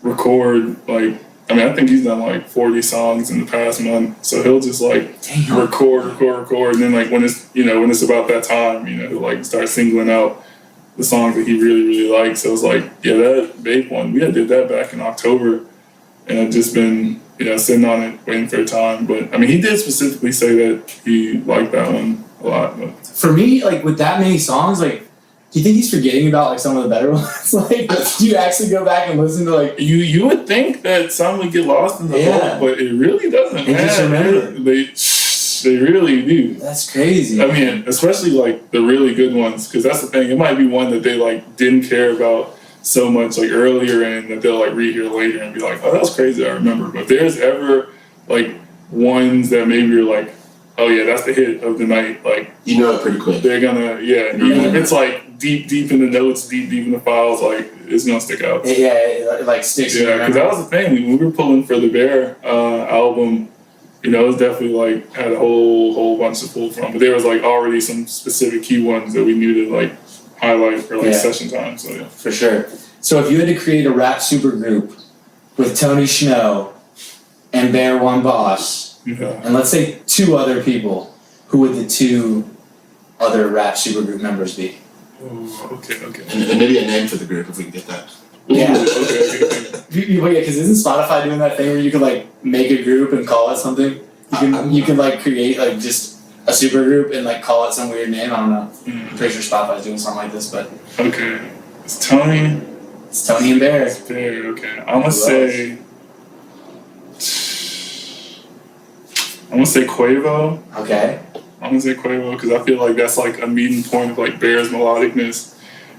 Speaker 2: record like. I mean, I think he's done like 40 songs in the past month, so he'll just like record, and then like when it's about that time, he'll like start singling out the songs that he really, really likes. So it was like, yeah, that Bape one, we did that back in October, and I've just been sitting on it, waiting for a time. But I mean, he did specifically say that he liked that one a lot. But
Speaker 1: For me, like with that many songs, like. Do you think he's forgetting about like some of the better ones? Like, do you actually go back and listen to like?
Speaker 2: You would think that some would get lost in the whole, but it really doesn't.
Speaker 1: They just remember.
Speaker 2: They really do.
Speaker 1: That's crazy.
Speaker 2: I mean, especially like the really good ones, because that's the thing. It might be one that they like didn't care about so much like earlier, and that they'll like rehear later and be like, "Oh, that's crazy. I remember." But if there's ever like ones that maybe you're like, "Oh yeah, that's the hit of the night," like
Speaker 5: You know it pretty quick.
Speaker 2: they're gonna even if it's like deep in the notes, deep in the files, like it's gonna stick out.
Speaker 1: It like sticks.
Speaker 2: Yeah, because that was the thing. When we were pulling for the Bear album, it was definitely like had a whole bunch to pull from. But there was like already some specific key ones that we knew to like highlight for like session time. So yeah,
Speaker 1: for sure. So if you had to create a rap supergroup with Tony Snow and Bear One Boss, and let's say 2 other people, who would the 2 other rap supergroup members be?
Speaker 2: Oh, okay.
Speaker 5: And maybe a name for the group if we can get that.
Speaker 1: Yeah.
Speaker 2: Okay.
Speaker 1: Because isn't Spotify doing that thing where you can like make a group and call it something? You can like create like just a supergroup and like call it some weird name. I don't know. I'm pretty sure Spotify's doing something like this, but
Speaker 2: Okay. It's Tony.
Speaker 1: It's Tony and Bear.
Speaker 2: Bear. Okay. I'm gonna say Quavo.
Speaker 1: Okay.
Speaker 2: I'm gonna say Quavo because I feel like that's like a meeting point of like Bear's melodicness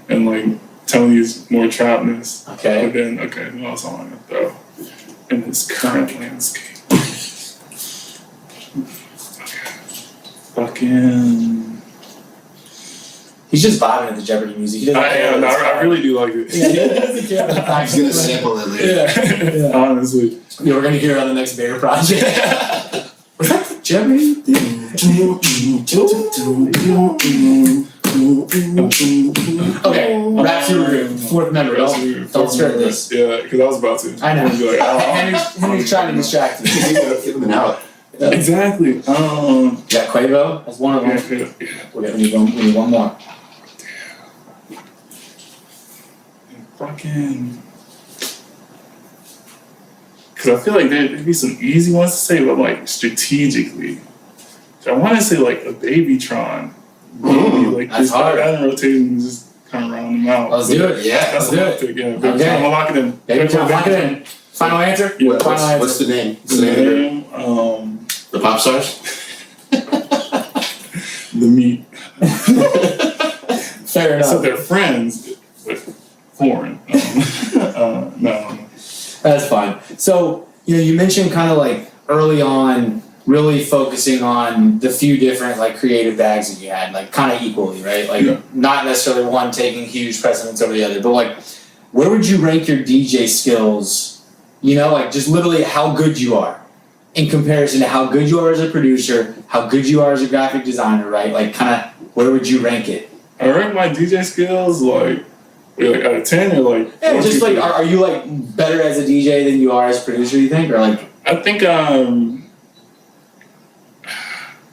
Speaker 2: and like Tony's more trapness.
Speaker 1: Okay.
Speaker 2: But then, who else am I gonna throw in this current landscape? Fucking.
Speaker 1: He's just vibing at the Jeopardy music. He doesn't care.
Speaker 2: I really do like it.
Speaker 1: Yeah, he doesn't care about the facts.
Speaker 5: He's gonna sample it later.
Speaker 1: Yeah.
Speaker 2: Honestly.
Speaker 1: Yeah, we're gonna hear it on the next Bear project. Was that the Jeopardy thing? Okay, rap supergroup, 4th member. Don't start this.
Speaker 2: Yeah, because I was about to.
Speaker 1: I know.
Speaker 2: Be like,
Speaker 1: Henry's trying to distract you.
Speaker 5: Give him an out.
Speaker 2: Exactly.
Speaker 1: Yeah, Quavo. That's one of them. We need one more.
Speaker 2: Fucking. Because I feel like there'd be some easy ones to say, but like strategically. I want to say like a Babytron. Maybe like
Speaker 1: that's
Speaker 2: just
Speaker 1: hard.
Speaker 2: add and rotate and just kind of round them out.
Speaker 1: Let's do it.
Speaker 5: Yeah.
Speaker 2: That's
Speaker 1: let's
Speaker 2: what
Speaker 1: do
Speaker 2: I
Speaker 1: it.
Speaker 2: think. Yeah,
Speaker 1: Okay.
Speaker 2: I'm gonna lock it in.
Speaker 1: Babytron, lock it in. Final answer?
Speaker 2: Yeah.
Speaker 1: Final answer.
Speaker 5: What's the name? What's the name of the group? The Pop Stars?
Speaker 2: The Meat.
Speaker 1: Fair
Speaker 2: So
Speaker 1: enough.
Speaker 2: they're friends, but foreign. No.
Speaker 1: That's fine. So, you mentioned kind of like early on really focusing on the few different like creative bags that you had, like kind of equally, right? Like not necessarily one taking huge precedence over the other, but like where would you rank your DJ skills? Like just literally how good you are in comparison to how good you are as a producer, how good you are as a graphic designer, right? Like kind of where would you rank it?
Speaker 2: I rank my DJ skills like out of 10 or like.
Speaker 1: Yeah, just like are you like better as a DJ than you are as a producer? You think, or like?
Speaker 2: I think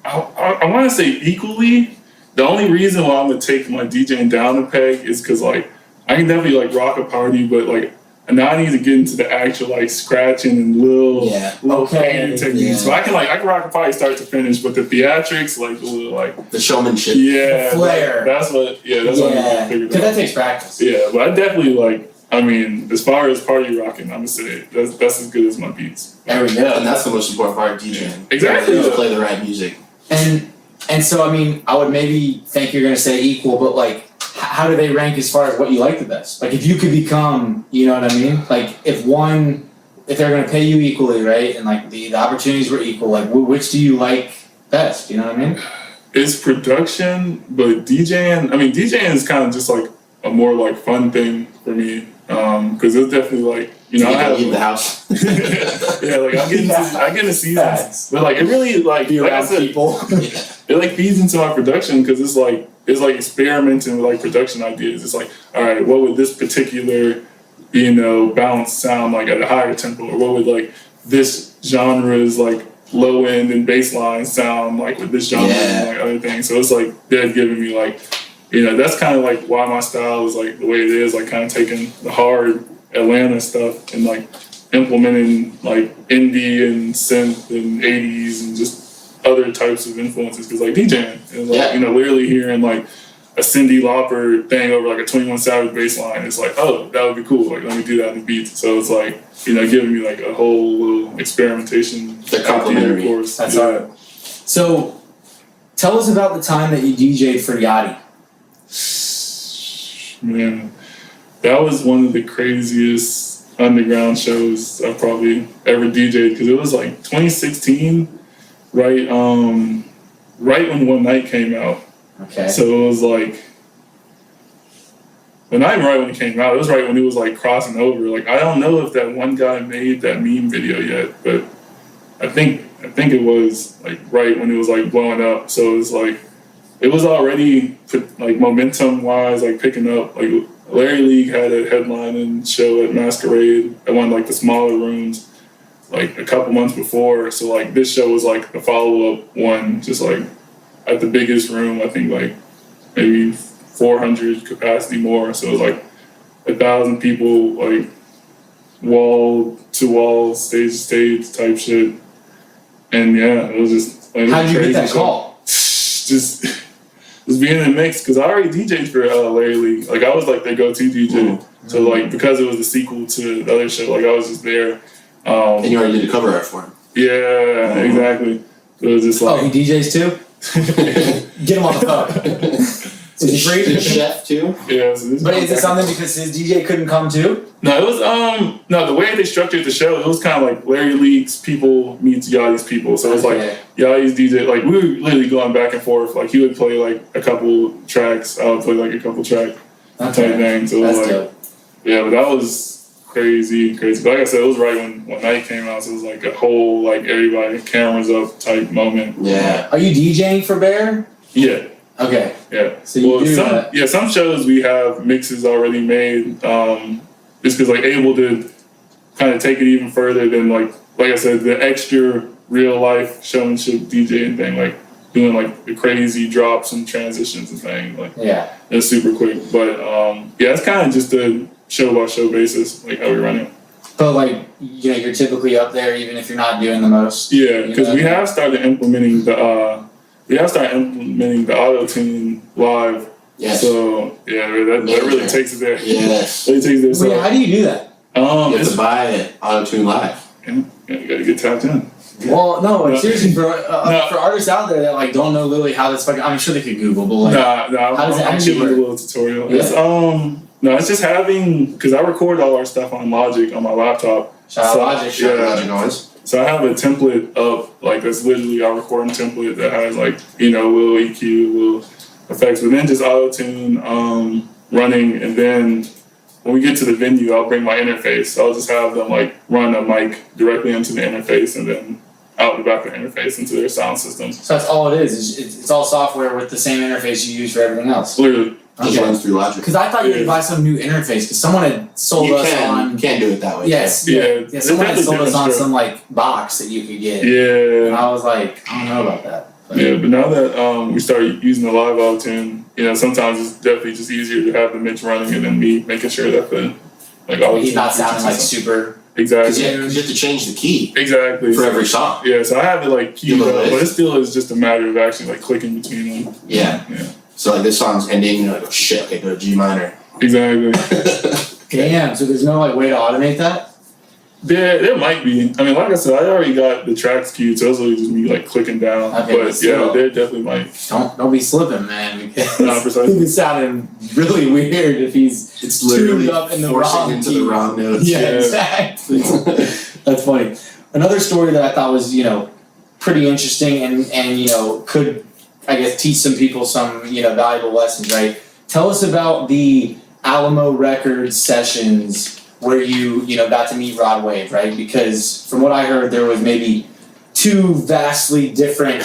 Speaker 2: I want to say equally. The only reason why I'm gonna take my DJing down a peg is because like I can definitely like rock a party, but like now I need to get into the actual like scratching and little fan techniques.
Speaker 1: Yeah.
Speaker 2: So I can rock a party start to finish, but the theatrics like the little like
Speaker 5: The showmanship.
Speaker 2: yeah,
Speaker 1: The flair.
Speaker 2: That's what I need to figure
Speaker 1: because that
Speaker 2: out.
Speaker 1: takes practice.
Speaker 2: Yeah, but I definitely like. I mean, as far as party rocking, I'm gonna say that's as good as my beats.
Speaker 1: There we go.
Speaker 5: And that's the most important part of DJing.
Speaker 2: Exactly.
Speaker 5: You have to play the right music.
Speaker 1: And so, I mean, I would maybe think you're going to say equal, but like, how do they rank as far as what you like the best? Like, if you could become, you know what I mean? Like, if one if they're going to pay you equally, right, and like the opportunities were equal, like which do you like best? You know what I mean?
Speaker 2: It's production, but DJing is kind of just like a more like fun thing for me. Because it's definitely like,
Speaker 5: You
Speaker 2: I
Speaker 5: gotta
Speaker 2: have
Speaker 5: leave the house.
Speaker 2: yeah, like I get into seasons,
Speaker 1: Facts.
Speaker 2: but like it really like
Speaker 1: Be
Speaker 2: like I
Speaker 1: around
Speaker 2: said,
Speaker 1: people.
Speaker 2: it like feeds into my production because it's like experimenting with like production ideas. It's like, all right, what would this particular bounce sound like at a higher tempo, or what would like this genre's like low end and bass line sound like with this genre and like other things. So it's like they're giving me like, that's kind of like why my style is like the way it is, like kind of taking the hard Atlanta stuff and like implementing like indie and synth and 80s and just other types of influences, because like DJing and like literally hearing like a Cyndi Lauper thing over like a 21 Savage bass line, it's like, oh, that would be cool, like let me do that in the beats. So it's like giving me like a whole little experimentation.
Speaker 5: They're complimentary.
Speaker 2: Course.
Speaker 1: That's hard. So tell us about the time that you DJ'd for Yachty.
Speaker 2: Man, that was one of the craziest underground shows I've probably ever DJ'd, because it was like 2016, right when One Night came out.
Speaker 1: Okay.
Speaker 2: So it was like, but not even right when it came out, it was right when it was like crossing over. Like I don't know if that one guy made that meme video yet, but I think it was like right when it was like blowing up. So it was like, it was already like momentum wise, like picking up. Like Larry League had a headlining show at Masquerade at one of like the smaller rooms like a couple months before. So like this show was like the follow up one, just like at the biggest room, I think like maybe 400 capacity more. So it was like 1,000 people, like wall to wall, stage to stage type shit. And yeah, it was just like,
Speaker 1: how did you
Speaker 2: crazy
Speaker 1: get that
Speaker 2: show.
Speaker 1: call?
Speaker 2: Just being in the mix, because I already DJ'd for Larry League. Like I was like their go-to DJ. So like because it was the sequel to the other show, like I was just there.
Speaker 5: And you already did a cover art for him.
Speaker 2: Yeah, exactly. So it was just like,
Speaker 1: Oh, he DJs too? Get him on the phone. Is he free?
Speaker 5: The chef too.
Speaker 2: yeah. So this
Speaker 1: But is it something because his DJ couldn't come too?
Speaker 2: No, it was no, the way they structured the show, it was kind of like Larry League's people meets Yachty's people. So it was
Speaker 1: Okay.
Speaker 2: like Yachty's DJ, like we were literally going back and forth. Like he would play like a couple tracks, I would play like a couple track type thing. So it was
Speaker 1: That's
Speaker 2: like,
Speaker 1: dope.
Speaker 2: yeah, but that was crazy. But like I said, it was right when Night came out, so it was like a whole like everybody cameras up type moment.
Speaker 5: Yeah.
Speaker 1: Are you DJing for Bear?
Speaker 2: Yeah.
Speaker 1: Okay.
Speaker 2: Yeah.
Speaker 1: So you do
Speaker 2: some
Speaker 1: that.
Speaker 2: some shows we have mixes already made. Just because like able to kind of take it even further than like I said, the extra real life showmanship DJing thing, like doing like the crazy drops and transitions and things. Like
Speaker 1: Yeah.
Speaker 2: it's super quick. But yeah, it's kind of just a show by show basis, like how we run it.
Speaker 1: But like, you're typically up there even if you're not doing the most.
Speaker 2: Yeah, because we have started implementing the auto-tune live.
Speaker 5: Yes.
Speaker 2: So yeah, that really takes it there.
Speaker 5: Yes.
Speaker 2: Really takes it there.
Speaker 1: Wait,
Speaker 2: So,
Speaker 1: how do you do that?
Speaker 5: You have
Speaker 2: it's
Speaker 5: to buy it auto-tune live.
Speaker 2: you gotta get tapped in.
Speaker 1: Well, no, like
Speaker 2: No.
Speaker 1: seriously, for
Speaker 2: No.
Speaker 1: for artists out there that like don't know literally how this fucking, I'm sure they could Google, but like,
Speaker 2: Nah,
Speaker 1: how does it
Speaker 2: I'm
Speaker 1: actually
Speaker 2: giving you a
Speaker 1: work?
Speaker 2: little tutorial.
Speaker 1: Yeah.
Speaker 2: It's just having, because I record all our stuff on Logic on my laptop.
Speaker 1: Shout out
Speaker 2: So,
Speaker 1: Logic.
Speaker 5: Shout
Speaker 2: Yeah.
Speaker 5: out Logic Noise.
Speaker 2: So I have a template up, like that's literally our recording template that has like, little EQ, little effects, but then just auto-tune running, and then when we get to the venue, I'll bring my interface. So I'll just have them like run a mic directly into the interface and then out the back of the interface into their sound systems.
Speaker 1: So that's all it is. It's all software with the same interface you use for everything else.
Speaker 2: Literally.
Speaker 5: Just runs through Logic.
Speaker 1: Because I thought you could buy some new interface because someone had sold
Speaker 5: You
Speaker 1: us on.
Speaker 5: can do it that way.
Speaker 1: Yes.
Speaker 2: Yeah.
Speaker 1: Yeah. Someone had
Speaker 2: It's
Speaker 1: sold us
Speaker 2: definitely
Speaker 1: on
Speaker 2: different
Speaker 1: some like box that you could get. And
Speaker 2: Yeah.
Speaker 1: I was like, I don't know about that. But
Speaker 2: Yeah, but now that we started using the live auto-tune, sometimes it's definitely just easier to have the mix running and then me making sure that the auto-tune
Speaker 1: he's not sounding like super.
Speaker 2: exactly.
Speaker 5: Because you have to change the key
Speaker 2: Exactly.
Speaker 5: for every song.
Speaker 2: Yeah, so I have it like keyed
Speaker 5: You know
Speaker 2: up,
Speaker 5: this?
Speaker 2: but it still is just a matter of actually like clicking between them.
Speaker 5: Yeah.
Speaker 2: Yeah.
Speaker 5: So like this song's ending, and you're like, oh shit, okay, go to G minor.
Speaker 2: Exactly.
Speaker 1: Damn. So there's no like way to automate that.
Speaker 2: There might be. I mean, like I said, I already got the tracks queued, so it's really just me like clicking down.
Speaker 1: Okay, but
Speaker 2: but
Speaker 1: still.
Speaker 2: yeah, there definitely might.
Speaker 1: Don't be slipping, man. Because
Speaker 2: No, precisely.
Speaker 1: he's sounding really weird if he's
Speaker 5: It's literally
Speaker 1: tuned up in the
Speaker 5: forcing
Speaker 1: wrong
Speaker 5: into
Speaker 1: key.
Speaker 5: the wrong notes.
Speaker 1: Yeah,
Speaker 2: Yeah.
Speaker 1: exactly. That's funny. Another story that I thought was, pretty interesting and could, I guess, teach some people some, valuable lessons, right? Tell us about the Alamo Records sessions where you, got to meet Rod Wave, right? Because from what I heard, there was maybe 2 vastly different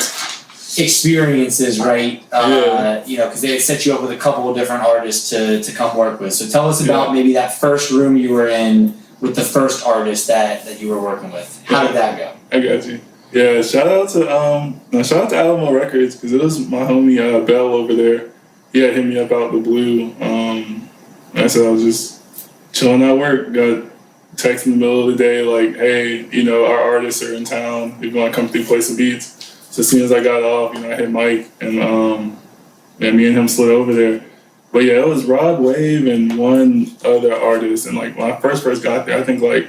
Speaker 1: experiences, right? Because they had set you up with a couple of different artists to come work with. So tell us about maybe that first room you were in with the first artist that you were working with. How did that go?
Speaker 2: I got you. Yeah, shout out to Alamo Records because it was my homie Bell over there. He had hit me up out the blue. I said I was just chilling at work. Got text in the middle of the day like, hey, our artists are in town. If you want to come through, play some beats. So as soon as I got off, I hit Mike and me and him slid over there. But yeah, it was Rod Wave and one other artist. And like when I first got there, I think like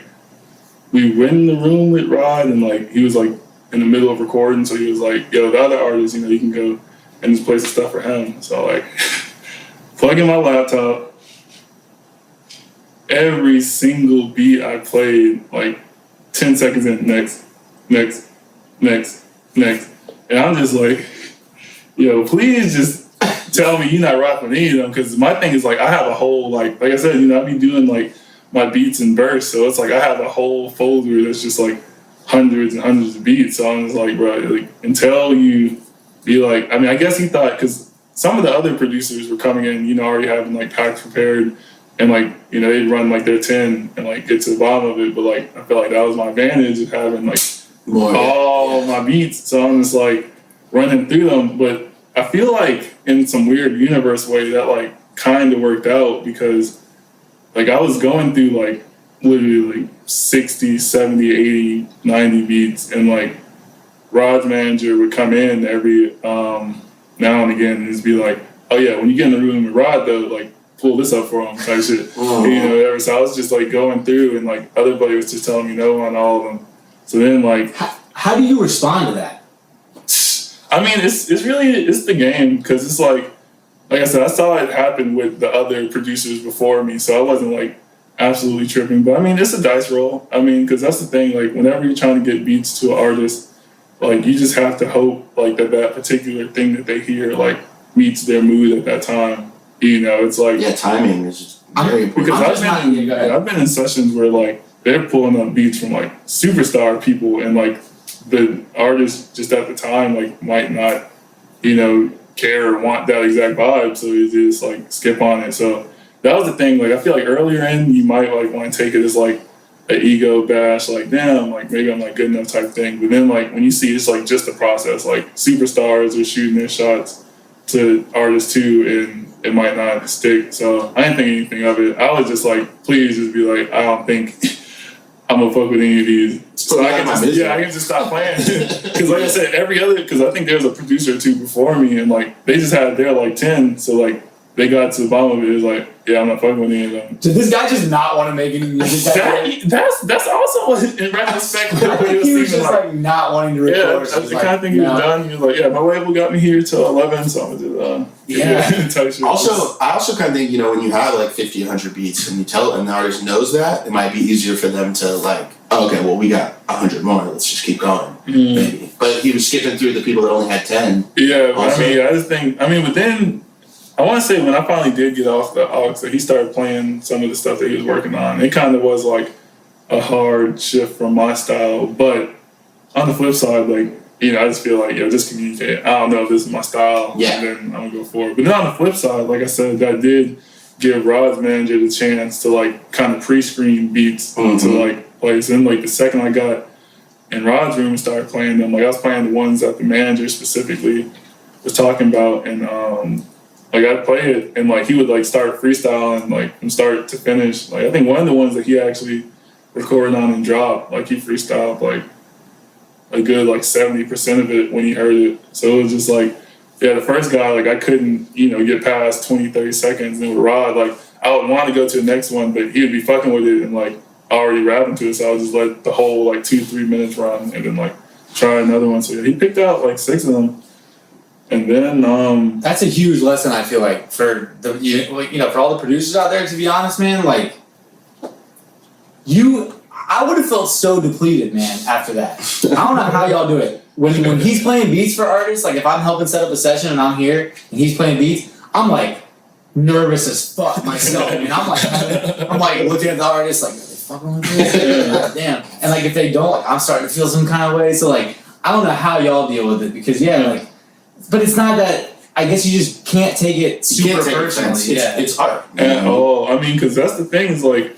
Speaker 2: we went in the room with Rod and like he was like in the middle of recording. So he was like, yo, the other artist, you can go and just play some stuff for him. So like plug in my laptop. Every single beat I played, like 10 seconds in, next. And I'm just like, yo, please just tell me you're not rocking any of them. Because my thing is like, I have a whole, like I said, I be doing like my beats and bursts. So it's like, I have a whole folder that's just like hundreds and hundreds of beats. So I'm just like, bro, like, until you be like, I guess he thought, because some of the other producers were coming in, already having like packs prepared. And like, they'd run like their 10 and like get to the bottom of it. But like, I feel like that was my advantage of having like all my beats. So I'm just like running through them. But I feel like in some weird universe way that like kind of worked out because like I was going through like literally like 60, 70, 80, 90 beats. And like Rod's manager would come in every now and again and just be like, oh yeah, when you get in the room with Rod though, like, pull this up for him type shit. Whatever. So I was just like going through and like other buddy was just telling me no on all of them. So then like
Speaker 1: how do you respond to that?
Speaker 2: It's really the game because it's like I said, I saw it happen with the other producers before me, so I wasn't like absolutely tripping. But it's a dice roll. Because that's the thing, like whenever you're trying to get beats to an artist, like you just have to hope like that particular thing that they hear like meets their mood at that time. It's like
Speaker 5: timing is just very important.
Speaker 2: Because I've been in sessions where like they're pulling up beats from like superstar people and like the artist just at the time like might not care or want that exact vibe, so you just like skip on it. So that was the thing. Like I feel like earlier in you might like want to take it as like an ego bash, like damn, like maybe I'm like good enough type thing. But then like when you see it's like just the process, like superstars are shooting their shots to artists too, and it might not stick. So I didn't think anything of it. I was just like, please just be like, I don't think I'm gonna fuck with any of these. So I can just stop playing. Because like I said, because I think there was a producer or two before me, and like they just had their like 10. So like they got to the bottom of it. It was like, yeah, I'm not fucking with any of them.
Speaker 1: Did this guy just not want to make any music?
Speaker 2: That's also in retrospect.
Speaker 1: He was just like not wanting to record.
Speaker 2: Yeah, that's the kind of thing he was done. He was like, yeah, my label got me here till 11, so I'm gonna just
Speaker 5: I also kind of think when you have like 50, 100 beats and you tell and the artist knows that, it might be easier for them to like, oh, okay, well we got 100 more. Let's just keep going, maybe. But he was skipping through the people that only had 10.
Speaker 2: Yeah, but I just think but then. I want to say when I finally did get off the aux, that he started playing some of the stuff that he was working on. It kind of was like a hard shift from my style. But on the flip side, like, I just feel like, just communicate. I don't know if this is my style.
Speaker 5: Yeah.
Speaker 2: And then I'm going to go for it. But then on the flip side, like I said, that did give Rod's manager the chance to like kind of pre-screen beats to like play. So then like the second I got in Rod's room and started playing them, like I was playing the ones that the manager specifically was talking about. And, like I'd play it and like he would like start freestyling like from start to finish. Like I think one of the ones that he actually recorded on and dropped, like he freestyled like a good like 70% of it when he heard it. So it was just like, yeah, the first guy, like I couldn't, get past 20, 30 seconds. And with Rod, like I would want to go to the next one, but he would be fucking with it and like already rapping to it. So I would just let the whole like 2-3 minutes run and then like try another one. So yeah, he picked out like 6 of them. And then
Speaker 1: that's a huge lesson, I feel like, for the for all the producers out there, to be honest, man. Like I would have felt so depleted, man, after that. I don't know how y'all do it. When he's playing beats for artists, like if I'm helping set up a session and I'm here and he's playing beats, I'm like nervous as fuck myself. And I'm like looking at the artist like, are they fucking with this? God damn. And like if they don't, like I'm starting to feel some kind of way. So like I don't know how y'all deal with it because but it's not that. I guess you just can't take it super personally.
Speaker 5: It's art.
Speaker 2: At all. I mean, because that's the thing is like,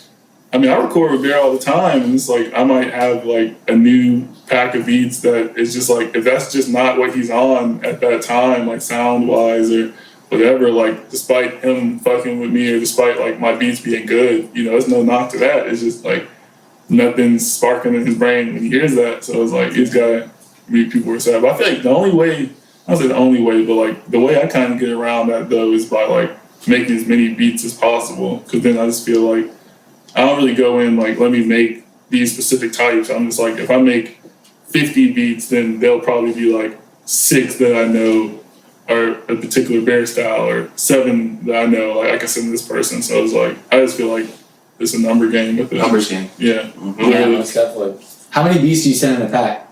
Speaker 2: I mean, I record with Bear all the time, and it's like I might have like a new pack of beats that is just like if that's just not what he's on at that time, like sound wise or whatever. Like, despite him fucking with me or despite like my beats being good, you know, it's no knock to that. It's just like nothing's sparking in his brain when he hears that. So it's like he's gotta meet people who are sad. But I feel like the only way. I don't say the only way, but like the way I kind of get around that though is by like making as many beats as possible. Because then I just feel like I don't really go in like let me make these specific types. I'm just like if I make 50 beats, then there'll probably be like 6 that I know are a particular Bear style, or 7 that I know like I can send this person. So it's like I just feel like it's a number game with it.
Speaker 5: Numbers game.
Speaker 2: Yeah.
Speaker 5: Mm-hmm.
Speaker 1: Yeah, most definitely. How many beats do you send in a pack?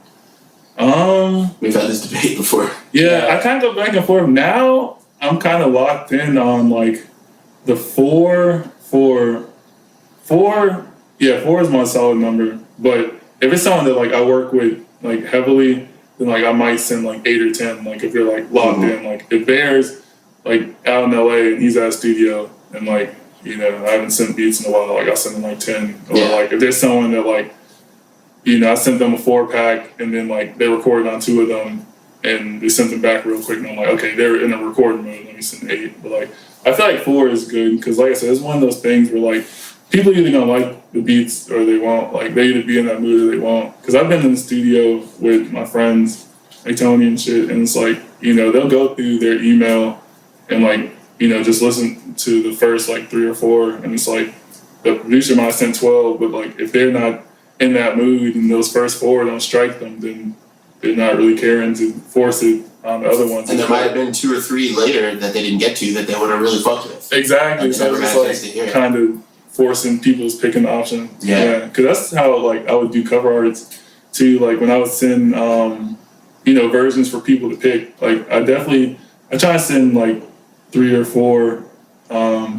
Speaker 5: We've had this debate before.
Speaker 2: Yeah, I kind of go back and forth. Now I'm kind of locked in on like the 4. Yeah, 4 is my solid number. But if it's someone that like I work with like heavily, then like I might send like 8 or 10. Like if they're like locked in, like if Bear's like out in LA and he's at a studio and like you know I haven't sent beats in a while, like I'll send him like 10. Or like if there's someone that like. You know, I sent them a 4-pack, and then like they recorded on 2 of them, and they sent them back real quick. And I'm like, okay, they're in a recording mode. Let me send 8. But like, I feel like 4 is good because, like I said, it's one of those things where like people either gonna like the beats or they won't. Like they either be in that mood or they won't. Because I've been in the studio with my friends, like Tony and shit, and it's like you know they'll go through their email and like you know just listen to the first like 3 or 4, and it's like the producer might send 12, but like if they're not in that mood and those first 4 don't strike them, then they're not really caring to force it on the other ones.
Speaker 5: And there might have been 2 or 3 later that they didn't get to that they would have really fucked with.
Speaker 2: Exactly. So it's like kind of forcing people's picking option. Yeah. Because that's how like I would do cover arts too. Like when I would send you know versions for people to pick. Like I try to send like 3 or 4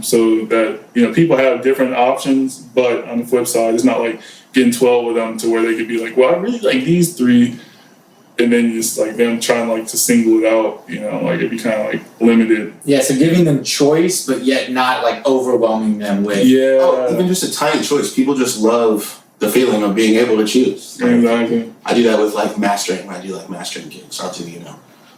Speaker 2: so that you know people have different options. But on the flip side, it's not like getting 12 of them to where they could be like, well, I really like these 3, and then just like them trying like to single it out, you know, like it'd be kind of like limited.
Speaker 1: Yeah, so giving them choice, but yet not like overwhelming them with.
Speaker 2: Yeah.
Speaker 5: Oh, even just a tiny choice. People just love the feeling of being able to choose. Like,
Speaker 2: Exactly.
Speaker 5: I do that with like mastering. When I do like mastering gigs, I'll do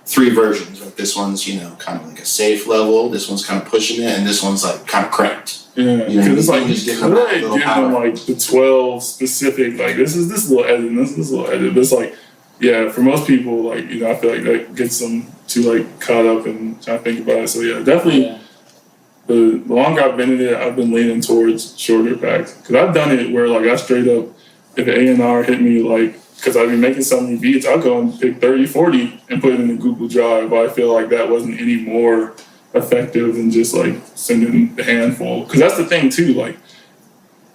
Speaker 5: 3 versions. Like this one's kind of like a safe level. This one's kind of pushing it, and this one's like kind of cranked.
Speaker 2: Yeah,
Speaker 5: You know,
Speaker 2: because it's like
Speaker 5: just
Speaker 2: you
Speaker 5: give
Speaker 2: could
Speaker 5: them
Speaker 2: give them like the 12 specific, like this is this little edit, and this little edit. But it's like, yeah, for most people, like you know, I feel like that gets them too like caught up and trying to think about it. So yeah, definitely.
Speaker 1: Yeah.
Speaker 2: The longer I've been in it, I've been leaning towards shorter packs because I've done it where like I straight up, if an A&R hit me like. Because I've been making so many beats, I'll go and pick 30, 40 and put it in a Google Drive. But I feel like that wasn't any more effective than just like sending a handful. Because that's the thing too, like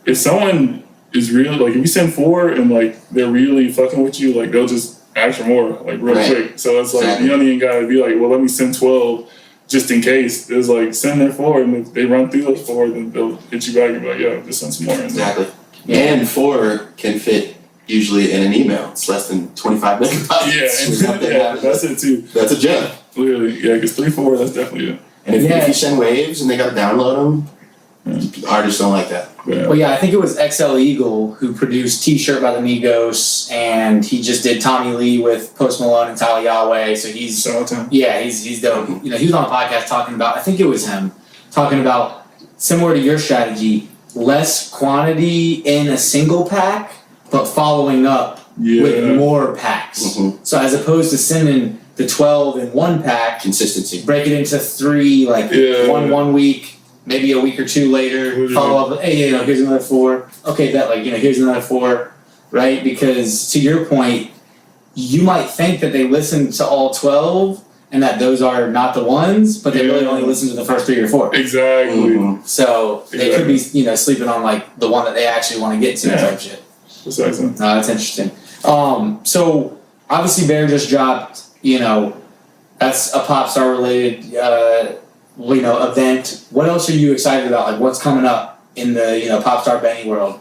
Speaker 2: if someone is really, like if you send 4 and like they're really fucking with you, like they'll just ask for more, like real quick. So it's like, you don't even gotta be like, well, let me send 12 just in case. It's like, send their 4 and if they run through those 4, then they'll hit you back and be like, yeah, just send some more.
Speaker 5: Exactly. And 4 can fit usually in an email. It's less than 25 megabytes.
Speaker 2: Yeah, that's it too.
Speaker 5: That's a gem.
Speaker 2: Literally, yeah, because 3, 4, that's definitely it.
Speaker 5: And if you send waves and they gotta download them, artists don't like that.
Speaker 1: Well, yeah, I think it was XL Eagle who produced T-Shirt by the Migos, and he just did Tommy Lee with Post Malone and Tyler Yahweh. So he's dope. You know, he was on a podcast talking about, I think it was him, talking about similar to your strategy, less quantity in a single pack, but following up with more packs.
Speaker 5: Mm-hmm.
Speaker 1: So as opposed to sending the 12 in 1 pack,
Speaker 5: consistency.
Speaker 1: break it into 3, like one week, maybe a week or 2 later, follow up with, hey, you know, here's another 4. Okay, that like, you know, here's another 4, right? Because to your point, you might think that they listened to all 12 and that those are not the ones, but they really only listened to the first 3 or 4.
Speaker 2: Exactly.
Speaker 5: Mm-hmm.
Speaker 1: So they could be, you know, sleeping on like the one that they actually want to get to type shit.
Speaker 2: Precisely.
Speaker 1: No, that's interesting. So obviously Bear just dropped, that's a pop star related, event. What else are you excited about? Like what's coming up in the, pop star Benny world?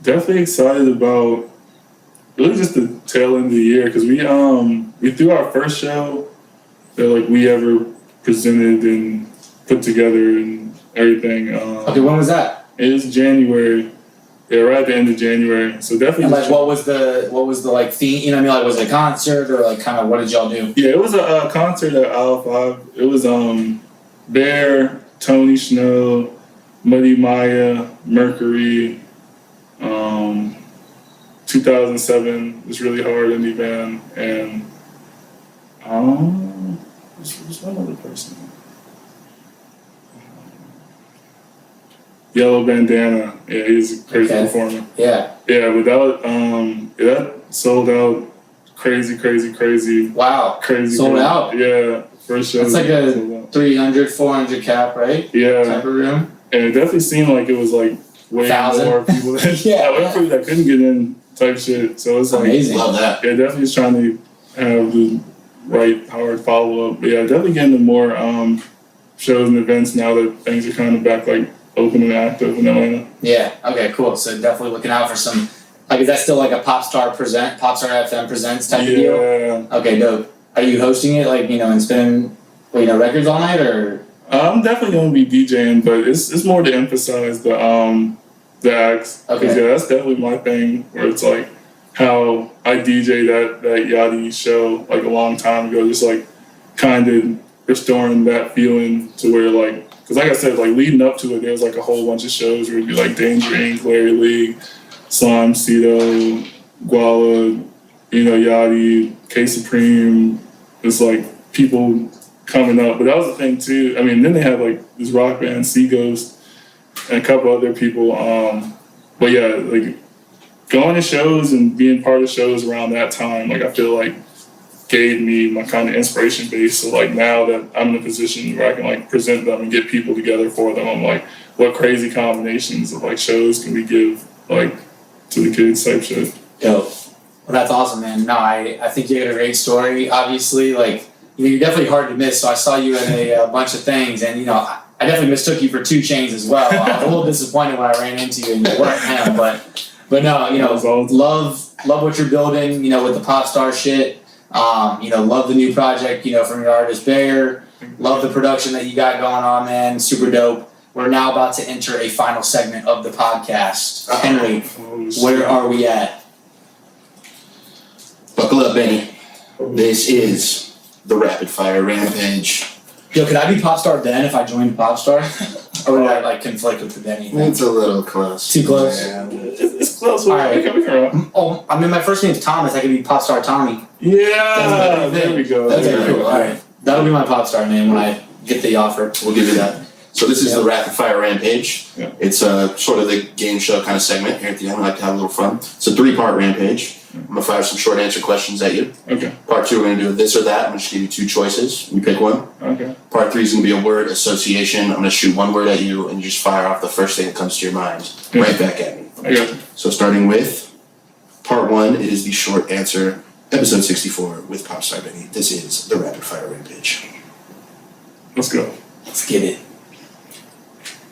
Speaker 2: Definitely excited about really just the tail end of the year because we threw our first show that like we ever presented and put together and everything.
Speaker 1: Okay, when was that?
Speaker 2: It was January. Yeah, right at the end of January. So definitely.
Speaker 1: And like, what was the like theme? You know what I mean? Like, was it a concert or like kind of what did y'all do?
Speaker 2: Yeah, it was a concert at Aisle 5. It was Bear, Tony Snow, Muddy Maya, Mercury, 2007 was really hard indie band, and there's one other person. Yellow Bandana. Yeah, he's a crazy performer.
Speaker 1: Yeah.
Speaker 2: Yeah, but that sold out crazy.
Speaker 1: Wow.
Speaker 2: Crazy.
Speaker 1: Sold out?
Speaker 2: Yeah. First show.
Speaker 1: It's like a 300, 400 cap, right?
Speaker 2: Yeah.
Speaker 1: Type of room.
Speaker 2: And it definitely seemed like it was like way
Speaker 1: 1,000?
Speaker 2: more people that that couldn't get in type shit. So it's like
Speaker 1: amazing.
Speaker 5: Love that.
Speaker 2: Yeah, definitely just trying to have the right hard follow up. But yeah, definitely getting to more shows and events now that things are kind of back like open and active in Atlanta.
Speaker 1: Yeah. Okay. Cool. So definitely looking out for some. Like, is that still like a Pop Star FM presents type of deal?
Speaker 2: Yeah.
Speaker 1: Okay. Dope. Are you hosting it, like and spinning, records all night, or?
Speaker 2: I'm definitely gonna be DJing, but it's more to emphasize the acts.
Speaker 1: Okay.
Speaker 2: Yeah, that's definitely my thing. Where it's like how I DJ that Yachty show like a long time ago, just like kind of restoring that feeling to where like. Because like I said, like leading up to it, there was like a whole bunch of shows where it'd be like Danger Inc., Larry League, Slime, Cito, Guala, Yachty, K Supreme. It's like people coming up. But that was the thing too. I mean, then they have like this rock band, Sea Ghost, and a couple other people. But yeah, like going to shows and being part of shows around that time, like I feel like gave me my kind of inspiration base. So like now that I'm in a position where I can like present them and get people together for them, I'm like, what crazy combinations of like shows can we give like to the kids type shit.
Speaker 1: Dope. Well, that's awesome, man. No, I think you had a great story. Obviously, like you're definitely hard to miss. So I saw you in a bunch of things, and I definitely mistook you for 2 Chainz as well. I was a little disappointed when I ran into you and you weren't him, but no, love what you're building. With the pop star shit. Love the new project, from your artist Bear. Love the production that you got going on, man. Super dope. We're now about to enter a final segment of the podcast. Henry, where are we at?
Speaker 5: Buckle up, Benny. This is the Rapid Fire Rampage.
Speaker 1: Yo, could I be Popstar Ben if I joined Popstar? Or would that like conflict with the Benny thing?
Speaker 5: It's a little close.
Speaker 1: Too close?
Speaker 5: Yeah.
Speaker 2: It's close.
Speaker 1: All right.
Speaker 2: We can run.
Speaker 1: Oh, I mean, my first name's Thomas. I could be Popstar Tommy.
Speaker 2: Yeah, there we go.
Speaker 1: That's
Speaker 2: There we
Speaker 1: cool.
Speaker 2: go.
Speaker 1: All right. That'll be my Popstar name when I get the offer.
Speaker 5: We'll give you that. So this is the Rapid Fire Rampage.
Speaker 2: Yeah.
Speaker 5: It's sort of the game show kind of segment here at the end. We like to have a little fun. It's a 3-part rampage. I'm going to fire some short answer questions at you.
Speaker 2: Okay.
Speaker 5: Part 2, we're going to do this or that. I'm going to just give you 2 choices. You pick one.
Speaker 2: Okay.
Speaker 5: Part 3 is going to be a word association. I'm going to shoot one word at you and you just fire off the first thing that comes to your mind.
Speaker 2: Yeah.
Speaker 5: Right back at me.
Speaker 2: I got you.
Speaker 5: So starting with part 1, it is the short answer, episode 64 with Popstar Benny. This is the Rapid Fire Rampage.
Speaker 2: Let's go.
Speaker 1: Let's get it.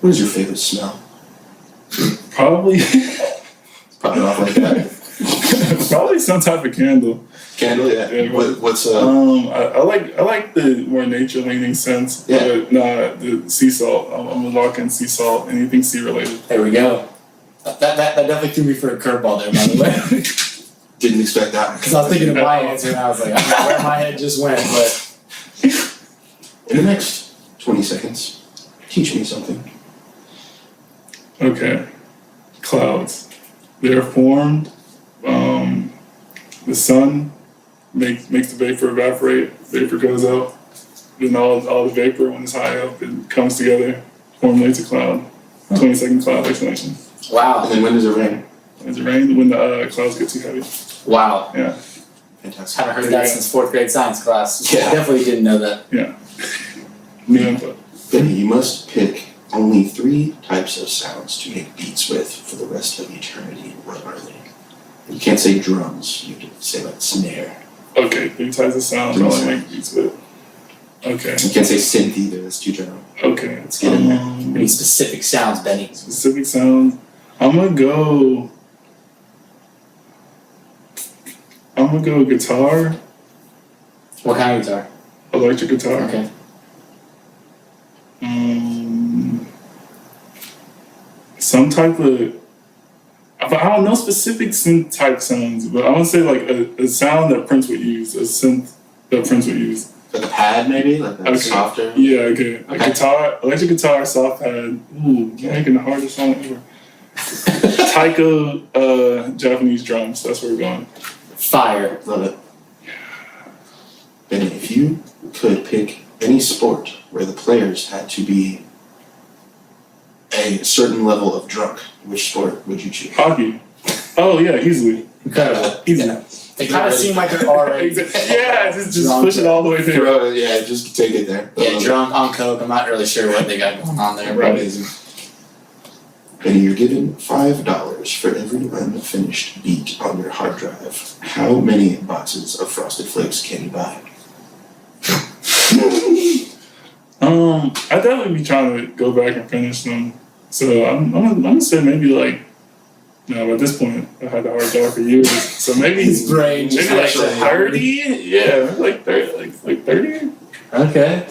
Speaker 5: What is your favorite smell?
Speaker 2: Probably
Speaker 5: Pop it off like that.
Speaker 2: probably some type of candle.
Speaker 5: Candle, yeah.
Speaker 2: Yeah,
Speaker 5: What's
Speaker 2: I like the more nature leaning scents.
Speaker 5: Yeah.
Speaker 2: But nah, the sea salt. I'm gonna lock in sea salt. Anything sea related.
Speaker 1: There we go. That definitely threw me for a curveball there, by the way.
Speaker 5: Didn't expect that.
Speaker 1: Because I was thinking of my answer and I was like, I don't know where my head just went, but
Speaker 5: In the next 20 seconds, teach me something.
Speaker 2: Okay. Clouds. They're formed. The sun makes the vapor evaporate. Vapor goes out. Then all the vapor, when it's high up, it comes together, formulates a cloud. 20-second cloud explanation.
Speaker 1: wow.
Speaker 5: And then when does it rain?
Speaker 2: Does it rain when the clouds get too heavy?
Speaker 1: Wow.
Speaker 2: Yeah.
Speaker 5: Fantastic.
Speaker 1: Haven't heard that since 4th grade science class.
Speaker 5: Yeah.
Speaker 1: Definitely didn't know that.
Speaker 2: Yeah. New input.
Speaker 5: Benny, you must pick only 3 types types of sounds to make beats with for the rest of eternity. What are they? You can't say drums. You can say like snare.
Speaker 2: Okay, 3 types of sounds I like make beats with. Okay.
Speaker 5: You can't say synth either. That's too general.
Speaker 2: Okay.
Speaker 5: Let's get in there.
Speaker 1: Any specific sounds, Benny?
Speaker 2: Specific sounds. I'm gonna go guitar,
Speaker 1: What kind of guitar?
Speaker 2: electric guitar.
Speaker 1: Okay.
Speaker 2: Some type of, I don't know specific synth type sounds, but I want to say like a sound that Prince would use, a synth that Prince would use.
Speaker 5: Like a pad, maybe? Like a
Speaker 2: Okay.
Speaker 5: softer?
Speaker 2: Yeah, okay. A
Speaker 5: Okay.
Speaker 2: guitar, electric guitar, soft pad. Ooh, making the hardest song ever. Taiko, Japanese drums. That's where we're going.
Speaker 1: Fire.
Speaker 5: Love it. Benny, if you could pick any sport where the players had to be a certain level of drunk, which sport would you choose?
Speaker 2: Hockey. Oh yeah, easily.
Speaker 1: Incredible.
Speaker 2: Easily.
Speaker 1: They kind of seem like they're already
Speaker 2: Yeah, just
Speaker 1: Drunk.
Speaker 2: push it all the way there.
Speaker 5: Throw it, yeah, just take it there.
Speaker 1: drunk on coke. I'm not really sure what they got going on there.
Speaker 2: Right.
Speaker 5: Benny, you're given $5 for every unfinished beat on your hard drive. How many boxes of Frosted Flakes can you buy?
Speaker 2: I'd definitely be trying to go back and finish them. So I'm gonna say maybe like, at this point I had the hard drive for years. So maybe
Speaker 1: His brain
Speaker 2: maybe
Speaker 1: just
Speaker 2: like
Speaker 1: actually
Speaker 2: 30. Yeah, maybe like 30. Like 30.
Speaker 1: Okay.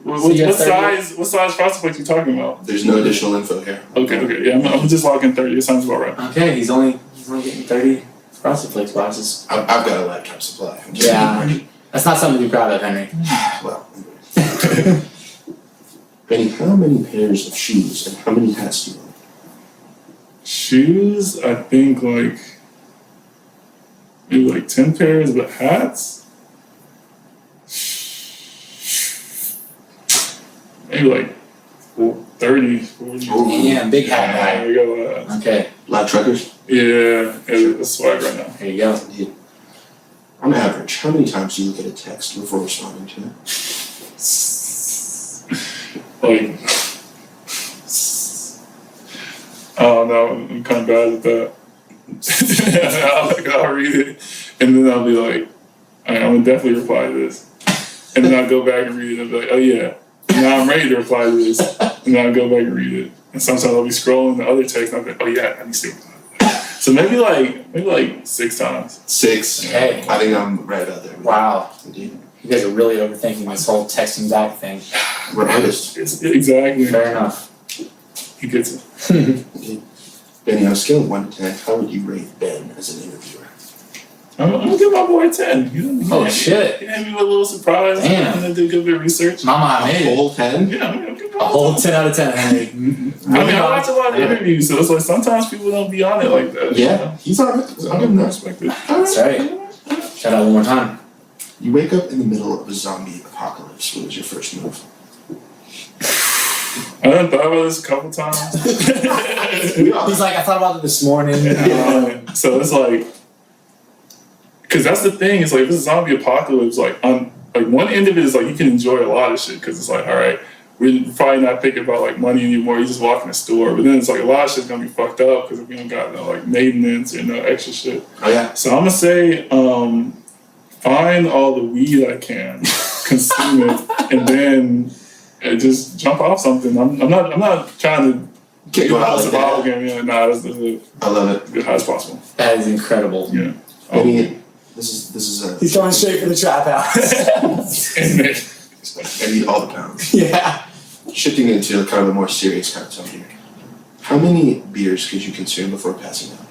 Speaker 2: What size Frosted Flakes you talking about?
Speaker 5: There's no additional info here.
Speaker 2: Okay, yeah, I'm just locking 30. It sounds about right.
Speaker 1: Okay, he's only getting 30 Frosted Flakes boxes.
Speaker 5: I've got a lifetime supply.
Speaker 1: Yeah. That's not something to be proud of, Henry.
Speaker 5: Well, Benny, how many pairs of shoes and how many hats do you own?
Speaker 2: Shoes, I think like maybe like 10 pairs, but hats, maybe like 30, 40.
Speaker 1: Yeah, big hat guy.
Speaker 2: There we go.
Speaker 1: Okay,
Speaker 5: Black truckers?
Speaker 2: Yeah, that's swag right now.
Speaker 1: there you go.
Speaker 5: Indeed. On average, how many times do you look at a text before responding to it?
Speaker 2: Like, oh no, I'm kind of bad at that. I'll read it, and then I'll be like, I'm gonna definitely reply to this, and then I'll go back and read it and be like, oh yeah, now I'm ready to reply to this, and then I'll go back and read it, and sometimes I'll be scrolling the other text, and I'll be like, oh yeah, I need to reply. So maybe like 6 times.
Speaker 5: 6.
Speaker 1: Okay.
Speaker 5: I think I'm right about there.
Speaker 1: Wow.
Speaker 5: Indeed.
Speaker 1: You guys are really overthinking this whole texting back thing.
Speaker 5: We're artists.
Speaker 2: Exactly.
Speaker 1: Fair enough.
Speaker 2: He gets it.
Speaker 5: Indeed. Benny, on a scale of 1 to 10, how would you rate Ben as an interviewer?
Speaker 2: I'm gonna give my boy a 10. He
Speaker 1: Oh shit.
Speaker 2: He had me with a little surprise.
Speaker 1: Damn.
Speaker 2: I'm gonna do a good bit of research.
Speaker 1: Mama, I made it.
Speaker 5: Whole 10?
Speaker 2: Yeah, I'm gonna give
Speaker 1: A whole 10 out of 10, Henry.
Speaker 2: I mean, I watch a lot of interviews, so it's like sometimes people don't be on it like that.
Speaker 5: Yeah, he's alright. I'll give him that.
Speaker 2: Respect it.
Speaker 1: That's right. Shout out one more time.
Speaker 5: You wake up in the middle of a zombie apocalypse. What was your first move?
Speaker 2: I done thought about this a couple times.
Speaker 1: He's like, I thought about it this morning.
Speaker 2: So it's like, because that's the thing. It's like if it's a zombie apocalypse, like on like one end of it is like you can enjoy a lot of shit because it's like, all right, we're probably not thinking about like money anymore. You just walk in the store, but then it's like a lot of shit's gonna be fucked up because we don't got no like maintenance or no extra shit.
Speaker 5: Oh, yeah.
Speaker 2: So I'm gonna say, find all the weed I can, consume it, and then just jump off something. I'm not trying to
Speaker 5: Can't go out like
Speaker 2: survival
Speaker 5: that.
Speaker 2: game. Yeah, nah, that's as
Speaker 5: I love it.
Speaker 2: good as possible.
Speaker 1: That is incredible.
Speaker 2: Yeah.
Speaker 5: I mean, this is a.
Speaker 1: He's going straight for the trap house.
Speaker 2: And then,
Speaker 5: I need all the pounds.
Speaker 1: Yeah.
Speaker 5: Shifting into kind of a more serious kind of tone here. How many beers could you consume before passing out?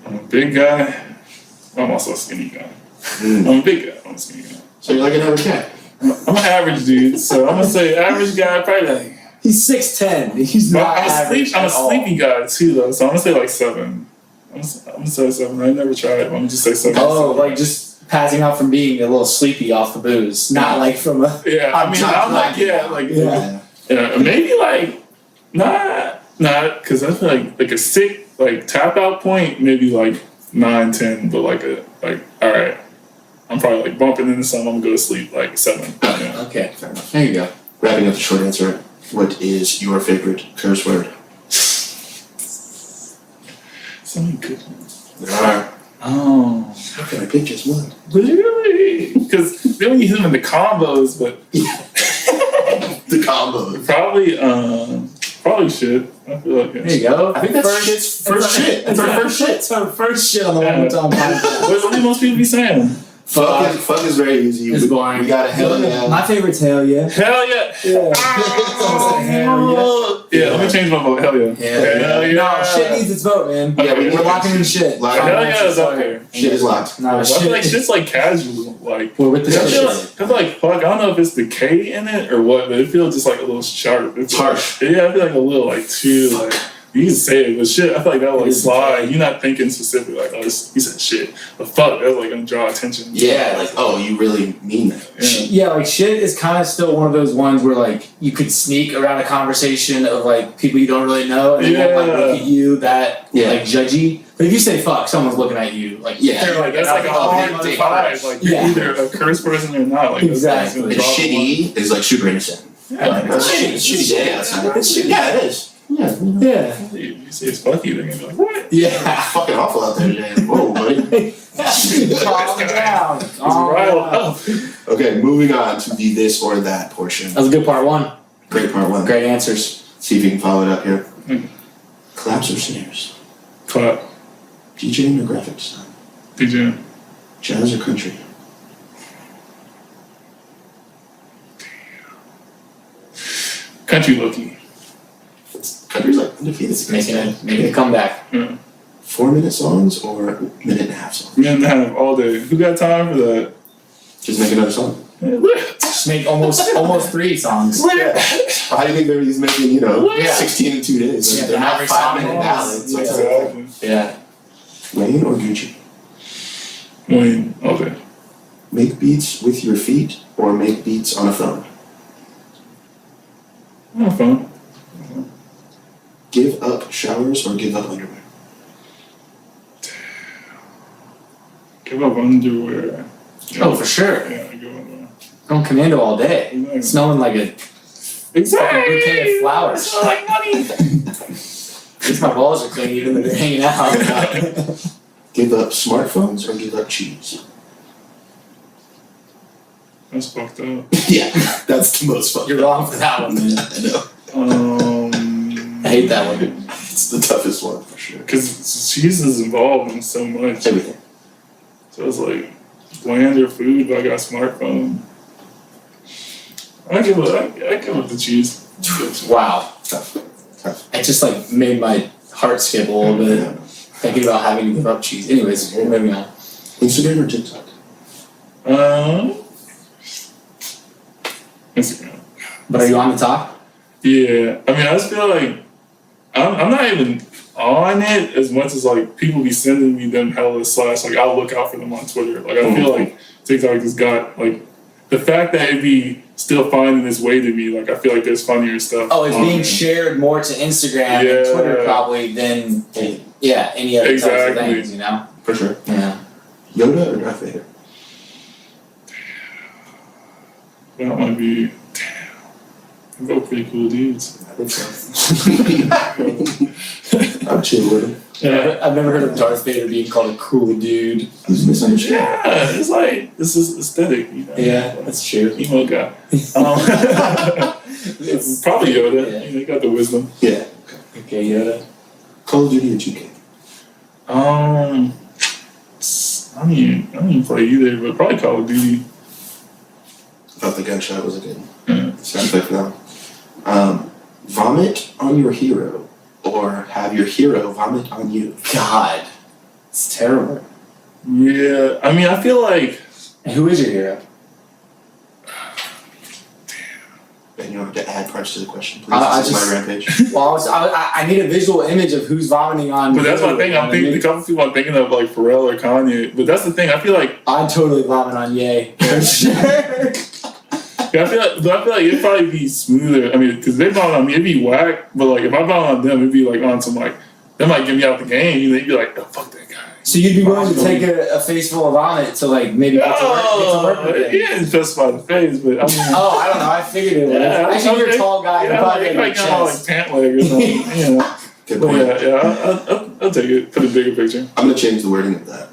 Speaker 2: I'm a big guy. I'm also a skinny guy.
Speaker 5: Mm.
Speaker 2: I'm a big guy. I'm a skinny guy.
Speaker 5: So you're like an average guy.
Speaker 2: I'm an average dude, so I'm gonna say average guy. Probably like.
Speaker 1: He's 6'10". He's not average
Speaker 2: I'm a
Speaker 1: at all.
Speaker 2: sleepy guy too, though. So I'm gonna say like 7. I'm gonna say 7. I never tried. But I'm gonna just say 7.
Speaker 1: Oh, like just passing out from being a little sleepy off the booze, not like from a.
Speaker 2: Yeah, I mean, I'm like,
Speaker 1: Yeah.
Speaker 2: maybe like, not, because I feel like a sick, like, tap out point, maybe like 9, 10, but all right, I'm probably like bumping into something, I'm gonna go to sleep, like 7. Yeah.
Speaker 1: Okay, fair enough. There you go.
Speaker 5: Wrapping up the short answer. What is your favorite curse word?
Speaker 2: So many good ones.
Speaker 5: There are.
Speaker 2: Oh,
Speaker 5: How can I pick just one?
Speaker 2: really? Because then when you hit them in the combos, but
Speaker 5: The combo.
Speaker 2: probably shit. I feel like
Speaker 1: There you go.
Speaker 5: I think that's shit's first shit. That's our first shit.
Speaker 1: That's our first shit on the
Speaker 2: Yeah.
Speaker 1: One More Time podcast.
Speaker 2: What do most people be saying?
Speaker 5: Fuck is very easy.
Speaker 1: It's boring.
Speaker 5: We got a hell yeah.
Speaker 1: My favorite's hell yeah.
Speaker 2: Hell yeah!
Speaker 1: Yeah. Someone say hell yeah.
Speaker 2: Yeah, let me change my vote. Hell yeah!
Speaker 5: Hell yeah.
Speaker 1: No, shit needs its vote, man.
Speaker 5: Yeah,
Speaker 1: We're locking in shit.
Speaker 5: Lock
Speaker 2: Hell yeah is up there.
Speaker 5: Shit is locked.
Speaker 1: No,
Speaker 2: I feel like
Speaker 1: shit.
Speaker 2: shit's like casual. Like
Speaker 1: We're with the
Speaker 2: I feel
Speaker 1: shit.
Speaker 2: like fuck. I don't know if it's the K in it or what, but it feels just like a little sharp. It's
Speaker 5: Harsh.
Speaker 2: Like, yeah, I feel like a little like too like. You can say it, but shit, I feel like that would like slide. You're not thinking specifically like, oh, this, he said shit. But fuck, that's like gonna draw attention.
Speaker 5: Yeah, like, oh, you really mean that.
Speaker 2: Yeah.
Speaker 1: Yeah, like shit is kind of still one of those ones where like you could sneak around a conversation of like people you don't really know and they won't like look at you that
Speaker 5: Yeah.
Speaker 1: like judgy. But if you say fuck, someone's looking at you like
Speaker 5: Yeah.
Speaker 2: They're like, that's like a
Speaker 5: Oh,
Speaker 2: hard
Speaker 5: dick.
Speaker 2: divide. Like you're
Speaker 1: Yeah.
Speaker 2: either a curse person or not. Like
Speaker 1: Exactly.
Speaker 5: And shitty is like super innocent.
Speaker 2: Yeah,
Speaker 5: Like, that's shitty. It's shitty. Yeah, it's shitty. Yeah, it is. Yeah.
Speaker 1: yeah,
Speaker 2: you say it's fuck you, they're gonna be like, what?
Speaker 1: yeah.
Speaker 5: Fucking awful out there today. Whoa, buddy.
Speaker 1: Calm down.
Speaker 2: It's
Speaker 1: Calm
Speaker 2: riled
Speaker 1: down.
Speaker 2: up.
Speaker 5: Okay, moving on to the this or that portion.
Speaker 1: That was a good part one.
Speaker 5: Great part one.
Speaker 1: Great answers.
Speaker 5: See if you can follow it up here.
Speaker 2: Mm.
Speaker 5: Claps or snares?
Speaker 2: Clap.
Speaker 5: DJing or graphic design?
Speaker 2: DJ.
Speaker 5: Jazz or country?
Speaker 2: Country Loki.
Speaker 5: Country's like undefeated.
Speaker 1: Making a comeback.
Speaker 2: Yeah.
Speaker 5: 4-minute songs or minute and a half songs?
Speaker 2: Man, I have all day. Who got time for that?
Speaker 5: Just make another song.
Speaker 1: Just make almost 3 songs.
Speaker 5: How do you think they're he's making,
Speaker 1: Yeah.
Speaker 5: 16 in 2 days?
Speaker 1: Yeah,
Speaker 5: They're not
Speaker 1: every song
Speaker 5: 5-minute
Speaker 1: is-
Speaker 5: ballads.
Speaker 1: yeah.
Speaker 2: Exactly.
Speaker 1: Yeah.
Speaker 5: Wayne or Gucci?
Speaker 2: Wayne, all day.
Speaker 5: Make beats with your feet or make beats on a phone?
Speaker 2: Oh, fun.
Speaker 5: Give up showers or give up underwear?
Speaker 2: Give up underwear.
Speaker 1: Oh, for sure.
Speaker 2: Yeah, give up underwear.
Speaker 1: Going commando all day.
Speaker 2: Exactly.
Speaker 1: Smelling like a
Speaker 2: Exactly.
Speaker 1: bouquet of flowers.
Speaker 2: Smell like money.
Speaker 1: At least my balls are clean even though they're hanging out.
Speaker 5: Give up smartphones or give up cheese?
Speaker 2: That's fucked up.
Speaker 5: Yeah, that's the most fun.
Speaker 1: You're wrong for that one, man.
Speaker 5: I know.
Speaker 1: I hate that one.
Speaker 5: It's the toughest one for sure.
Speaker 2: Because cheese is involved in so much.
Speaker 5: Everything.
Speaker 2: So it's like bland or food, but I got a smartphone. I give up the cheese.
Speaker 1: Wow.
Speaker 5: Tough.
Speaker 1: It just like made my heart skip a little bit thinking about having to give up cheese. Anyways, moving on.
Speaker 5: Instagram or TikTok?
Speaker 2: Instagram.
Speaker 1: But are you on the top?
Speaker 2: Yeah, I mean, I just feel like I'm not even on it as much as like people be sending me them hella slash. Like I'll look out for them on Twitter. Like I feel like TikTok has got like the fact that it be still finding its way to me. Like I feel like there's funnier stuff.
Speaker 1: Oh, it's
Speaker 2: on
Speaker 1: being
Speaker 2: there.
Speaker 1: shared more to Instagram and
Speaker 2: Yeah.
Speaker 1: Twitter probably than any other types of
Speaker 2: Exactly.
Speaker 1: things, you know?
Speaker 5: For sure.
Speaker 1: Yeah.
Speaker 5: Yoda or Darth Vader?
Speaker 2: That might be. Damn. They're both pretty cool dudes.
Speaker 5: I think so. I'm chill with him.
Speaker 2: Yeah.
Speaker 1: I've never heard of Darth Vader being called a cool dude.
Speaker 5: He's misunderstood.
Speaker 2: Yeah, it's like this is aesthetic, you know.
Speaker 1: Yeah, that's true.
Speaker 2: Emo guy. It's probably Yoda.
Speaker 1: Yeah.
Speaker 2: You know, he got the wisdom.
Speaker 5: Yeah.
Speaker 1: Okay, Yoda.
Speaker 5: Call of Duty or 2K?
Speaker 2: I don't even play either, but probably Call of Duty.
Speaker 5: I thought the gunshot was a good
Speaker 2: Yeah.
Speaker 5: sound effect for that one. Vomit on your hero or have your hero vomit on you?
Speaker 1: God. It's terrible.
Speaker 2: Yeah, I mean, I feel like
Speaker 1: And who is your hero?
Speaker 5: And you have to add parts to the question, please.
Speaker 1: I
Speaker 5: This is
Speaker 1: just-
Speaker 5: my rampage.
Speaker 1: Well, I need a visual image of who's vomiting on
Speaker 2: but that's
Speaker 1: who,
Speaker 2: my thing.
Speaker 1: you know
Speaker 2: I'm
Speaker 1: what I
Speaker 2: thinking
Speaker 1: mean?
Speaker 2: a couple people I'm thinking of like Pharrell or Kanye. But that's the thing. I feel like
Speaker 1: I'd totally vomit on Ye. For sure.
Speaker 2: I feel like it'd probably be smoother. I mean, because they vomit on me, it'd be whack. But like if I vomit on them, it'd be like on some like that might get me out the game. You know, you'd be like, oh, fuck that guy.
Speaker 1: So you'd be willing to take a face full of vomit to like maybe get to work with it?
Speaker 2: He didn't specify the face, but I mean.
Speaker 1: Oh, I don't know. I figured it would.
Speaker 2: Yeah,
Speaker 1: Actually, you're a tall guy. You're probably
Speaker 2: like
Speaker 1: like
Speaker 2: kind of like pant leg or something. You know.
Speaker 5: Good
Speaker 2: But
Speaker 5: point.
Speaker 2: I'll take it for the bigger picture.
Speaker 5: I'm gonna change the wording of that.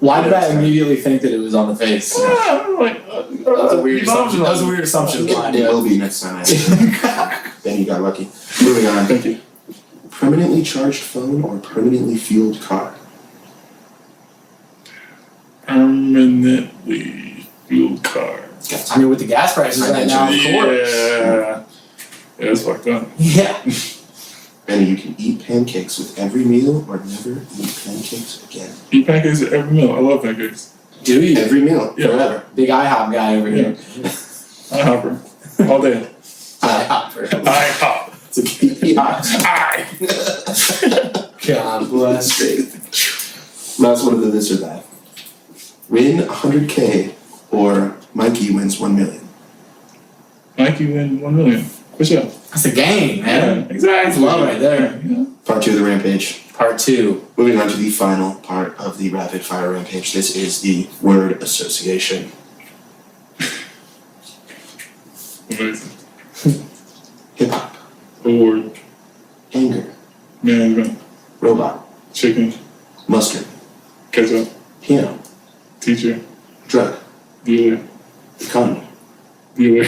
Speaker 1: Why did I immediately think that it was on the face?
Speaker 2: That
Speaker 5: was a weird assumption.
Speaker 1: That was a weird assumption of mine.
Speaker 5: It will be next time. Then you got lucky. Moving on.
Speaker 2: Thank you.
Speaker 5: Permanently charged phone or permanently fueled car?
Speaker 2: Permanently fueled car.
Speaker 1: I mean, with the gas prices right now, of course.
Speaker 2: Yeah, it's fucked up.
Speaker 1: Yeah.
Speaker 5: Benny, you can eat pancakes with every meal or never eat pancakes again.
Speaker 2: Eat pancakes at every meal. I love pancakes.
Speaker 1: Do you?
Speaker 5: Every meal,
Speaker 2: Yeah.
Speaker 5: forever.
Speaker 1: Big IHOP guy over here.
Speaker 2: IHopper. All day.
Speaker 1: IHopper.
Speaker 2: IHop.
Speaker 5: It's a key.
Speaker 2: I.
Speaker 1: God bless.
Speaker 5: Great. Last one of the this or that. Win 100K or Mikey wins 1 million.
Speaker 2: Mikey win 1 million. For sure.
Speaker 1: That's a game, man.
Speaker 2: Yeah, exactly.
Speaker 1: That's love right there.
Speaker 2: Yeah.
Speaker 5: Part 2 of the rampage.
Speaker 1: Part 2.
Speaker 5: Moving on to the final part of the rapid fire rampage. This is the word association.
Speaker 2: Amazing.
Speaker 5: Hip hop,
Speaker 2: Award.
Speaker 5: anger,
Speaker 2: Management.
Speaker 5: robot,
Speaker 2: Chicken.
Speaker 5: mustard,
Speaker 2: Ketchup.
Speaker 5: piano,
Speaker 2: Teacher.
Speaker 5: drug,
Speaker 2: Dealer.
Speaker 5: economy,
Speaker 2: Dealer.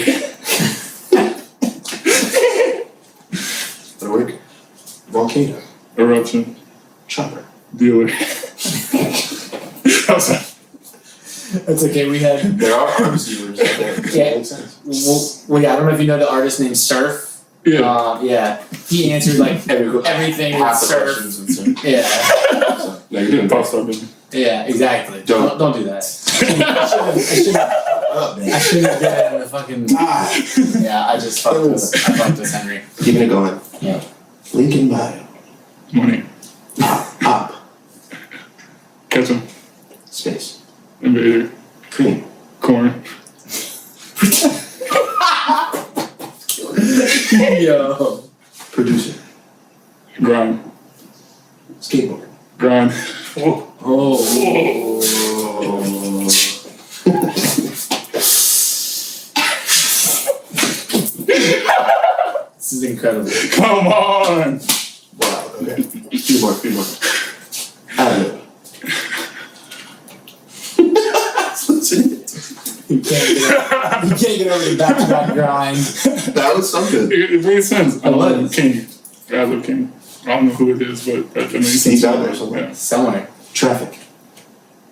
Speaker 5: that'll work. Volcano,
Speaker 2: Eruption.
Speaker 5: chopper.
Speaker 2: Dealer.
Speaker 1: That's okay. We had.
Speaker 5: There are arms dealers out there.
Speaker 1: Yeah.
Speaker 5: Makes sense.
Speaker 1: Well, yeah, I don't know if you know the artist named Surf.
Speaker 2: Yeah.
Speaker 1: Yeah. He answered like everything with
Speaker 5: Half the
Speaker 1: Surf.
Speaker 5: questions and stuff.
Speaker 1: Yeah.
Speaker 5: So, no, you're doing
Speaker 2: Pop
Speaker 5: great.
Speaker 2: star baby.
Speaker 1: Yeah. Exactly.
Speaker 5: Don't.
Speaker 1: Don't do that. I shouldn't have been in the fucking. Yeah. I just fucked this. I fucked this, Henry.
Speaker 5: Keeping it going.
Speaker 1: Yeah.
Speaker 5: Link in bio.
Speaker 2: Money.
Speaker 5: Up.
Speaker 2: Ketchup.
Speaker 5: Space.
Speaker 2: Invader.
Speaker 5: Cream.
Speaker 2: Corn.
Speaker 1: Yo.
Speaker 5: Producer.
Speaker 2: Grind.
Speaker 5: Skateboard.
Speaker 2: Grind. Whoa.
Speaker 1: Oh. This is incredible.
Speaker 2: Come on.
Speaker 5: Wow. Okay. Few more. Adlib.
Speaker 1: You can't get over the back-to-back grind.
Speaker 5: That was something.
Speaker 2: It made sense.
Speaker 1: It was.
Speaker 2: King. Adlib King. I don't know who it is, but that made sense.
Speaker 5: He's out there somewhere.
Speaker 2: Yeah.
Speaker 1: Somewhere.
Speaker 5: Traffic.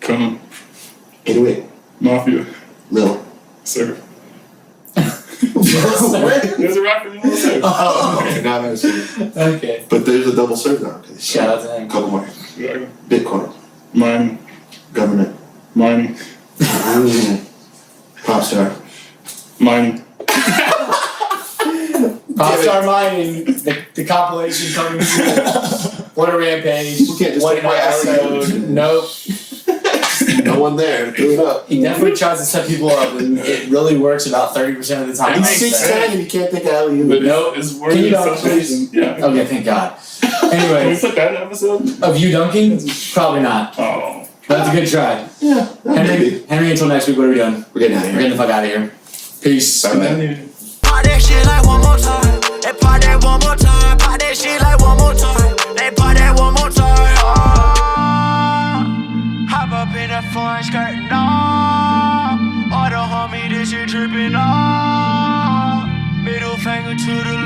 Speaker 2: Come.
Speaker 5: 808.
Speaker 2: Mafia.
Speaker 5: Lil.
Speaker 2: Sir. There's a rapper named Lil Sir.
Speaker 1: Oh.
Speaker 5: Okay, now I see.
Speaker 1: Okay.
Speaker 5: But there's a double serve now. Okay, so
Speaker 1: Shout out to him.
Speaker 5: a couple more.
Speaker 2: Exactly.
Speaker 5: Bitcoin.
Speaker 2: Mining.
Speaker 5: Government.
Speaker 2: Mining.
Speaker 5: Pop star.
Speaker 2: Mining.
Speaker 1: Popstar Mining, the compilation coming soon. What a rampage.
Speaker 5: We can't just
Speaker 1: What
Speaker 5: take
Speaker 1: an
Speaker 5: my alley.
Speaker 1: episode. Nope.
Speaker 5: No one there. Do it up.
Speaker 1: He definitely tries to set people up, and it really works about 30% of the time.
Speaker 5: He's 6'10" and you can't think alley
Speaker 2: But
Speaker 5: oop.
Speaker 1: Nope.
Speaker 2: it's worth
Speaker 1: Can you
Speaker 2: the
Speaker 1: not,
Speaker 2: association. Yeah.
Speaker 1: Okay, thank God.
Speaker 2: Can we
Speaker 1: Anyways,
Speaker 2: put that in an episode?
Speaker 1: of you dunking? Probably not.
Speaker 2: Oh.
Speaker 1: That's a good try.
Speaker 5: Yeah, maybe.
Speaker 1: Henry, until next week, what are we doing?
Speaker 5: We're getting out of
Speaker 1: We're
Speaker 5: here.
Speaker 1: getting the fuck out of here. Peace.
Speaker 5: Bye bye.
Speaker 4: Pop that shit like one more time. They pop that one more time. Pop that shit like one more time. They pop that one more time. Oh. Hop up in that foreign skirt, no. All the homie, this shit tripping, no. Middle finger to the